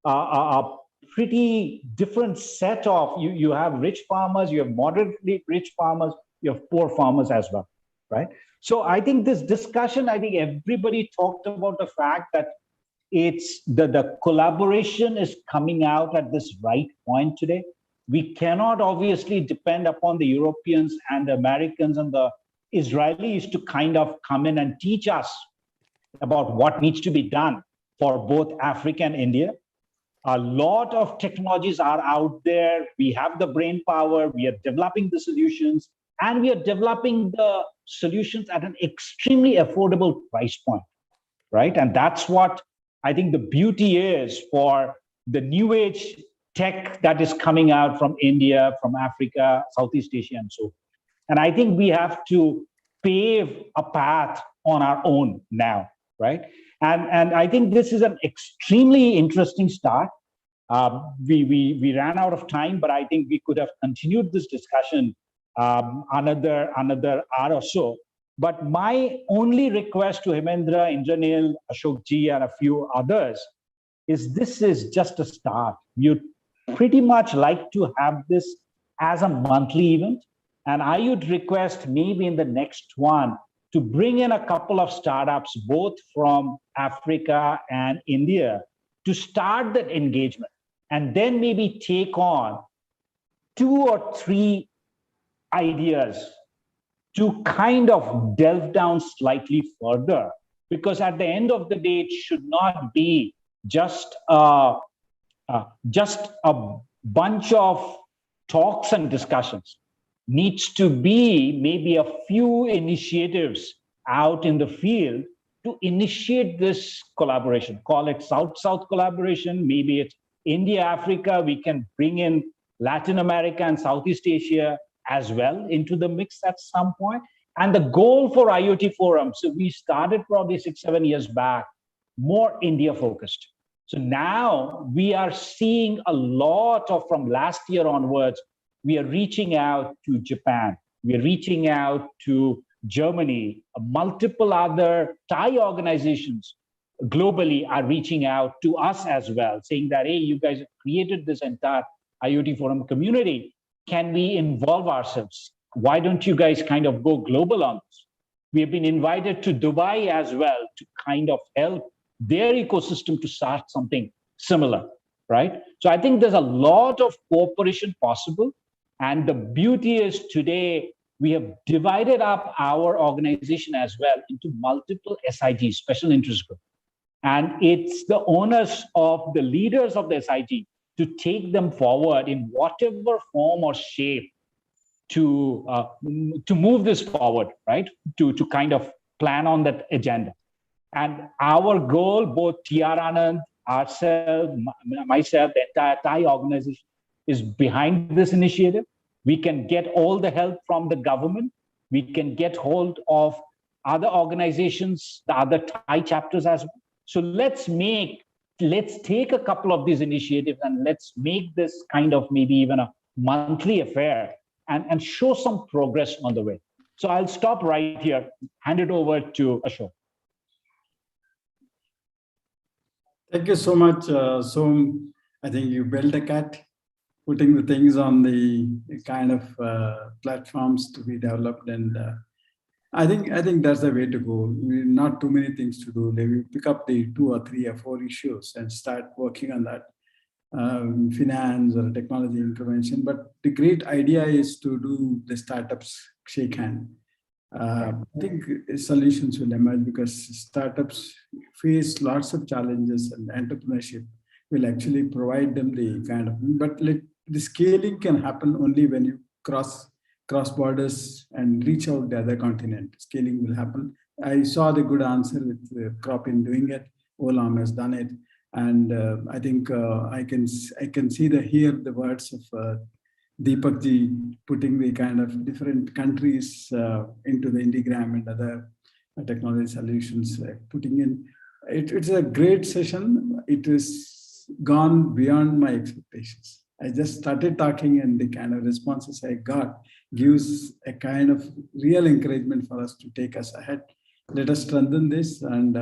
a pretty different set of, you have rich farmers, you have moderately rich farmers, you have poor farmers as well, right? So I think this discussion, everybody talked about the fact that it's the collaboration is coming out at this right point today. We cannot obviously depend upon the Europeans and the Americans and the Israelis to kind of come in and teach us about what needs to be done for both Africa and India. A lot of technologies are out there. We have the brain power. We are developing the solutions, and we are developing the solutions at an extremely affordable price point, right? And that's what I think the beauty is for the new age tech that is coming out from India, from Africa, Southeast Asia, and so on. And I think we have to pave a path on our own now, right? And I think this is an extremely interesting start. We ran out of time, but I think we could have continued this discussion another hour or so. But my only request to Hemendra, Indranil, Ashok ji, and a few others is this is just a start. You pretty much like to have this as a monthly event. And I would request maybe in the next one to bring in a couple of startups, both from Africa and India, to start that engagement. And then maybe take on 2 or 3 ideas to kind of delve down slightly further, because at the end of the day, it should not be just a bunch of talks and discussions. Needs to be maybe a few initiatives out in the field to initiate this collaboration. Call it South-South collaboration. Maybe it's India-Africa. We can bring in Latin America and Southeast Asia as well into the mix at some point. And the goal for IoT Forum, so we started probably 6-7 years back, more India focused. So now we are seeing a lot of, from last year onwards, we are reaching out to Japan. We are reaching out to Germany. Multiple other Thai organizations globally are reaching out to us as well, saying that, hey, you guys have created this entire IoT Forum community. Can we involve ourselves? Why don't you guys kind of go global on this? We have been invited to Dubai as well to kind of help their ecosystem to start something similar, right? So I think there's a lot of cooperation possible. And the beauty is today, we have divided up our organization as well into multiple SIGs, special interest group. And it's the onus of the leaders of the SIG to take them forward in whatever form or shape to move this forward, right? To kind of plan on that agenda. And our goal, both TR Anand, ourselves, myself, the entire Thai organization is behind this initiative. We can get all the help from the government. We can get hold of other organizations, the other Thai chapters as well. So let's take a couple of these initiatives and let's make this kind of maybe even a monthly affair and show some progress on the way. So I'll stop right here, hand it over to Ashok. Thank you so much, Som. I think you built a cat, putting the things on the kind of platforms to be developed, and I think that's the way to go. Not too many things to do. They will pick up the 2 or 3 or 4 issues and start working on that, finance or technology intervention. But the great idea is to do the startups shake hand. I think solutions will emerge because startups face lots of challenges, and entrepreneurship will actually provide them the kind of, but the scaling can happen only when you cross borders and reach out the other continent. Scaling will happen. I saw the good answer with Cropin doing it. Olam has done it, and I think I can hear the words of Deepak ji putting the kind of different countries into the Indigram and other technology solutions, putting in. It's a great session. It has gone beyond my expectations. I just started talking, and the kind of responses I got gives a kind of real encouragement for us to take us ahead. Let us strengthen this, and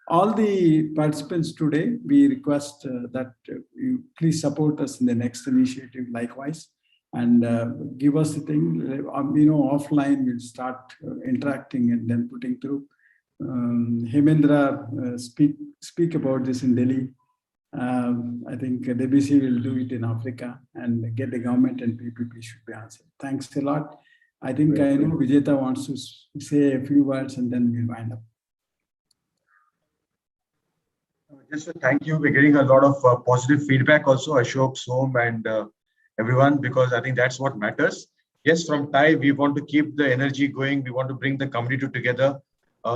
all the participants today, we request that you please support us in the next initiative likewise, and give us the thing. Offline we'll start interacting and then putting through. Hemendra speak about this in Delhi. I think DBC will do it in Africa, and get the government and PPP should be answered. Thanks a lot. I think I know Vijeta wants to say a few words, and then we'll wind up. Just thank you. We're getting a lot of positive feedback also, Ashok, Som, and everyone, because I think that's what matters. Yes, from Thai, we want to keep the energy going. We want to bring the community together.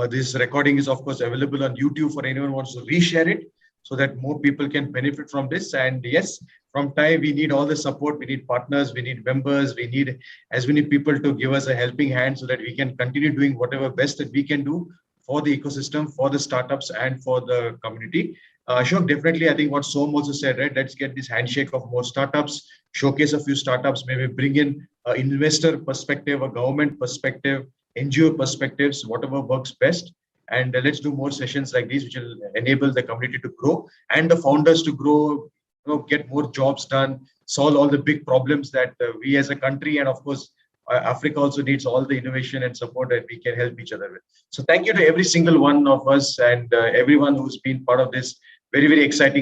This recording is, of course, available on YouTube for anyone who wants to reshare it, so that more people can benefit from this. And yes, from Thai, we need all the support. We need partners, we need members, we need people to give us a helping hand so that we can continue doing whatever best that we can do for the ecosystem, for the startups, and for the community. Ashok, definitely, I think what Som also said, right? Let's get this handshake of more startups, showcase a few startups, maybe bring in investor perspective, a government perspective, NGO perspectives, whatever works best. And let's do more sessions like these, which will enable the community to grow and the founders to grow, get more jobs done, solve all the big problems that we as a country, and of course, Africa also needs all the innovation and support that we can help each other with. So thank you to every single one of us and everyone who's been part of this very, very exciting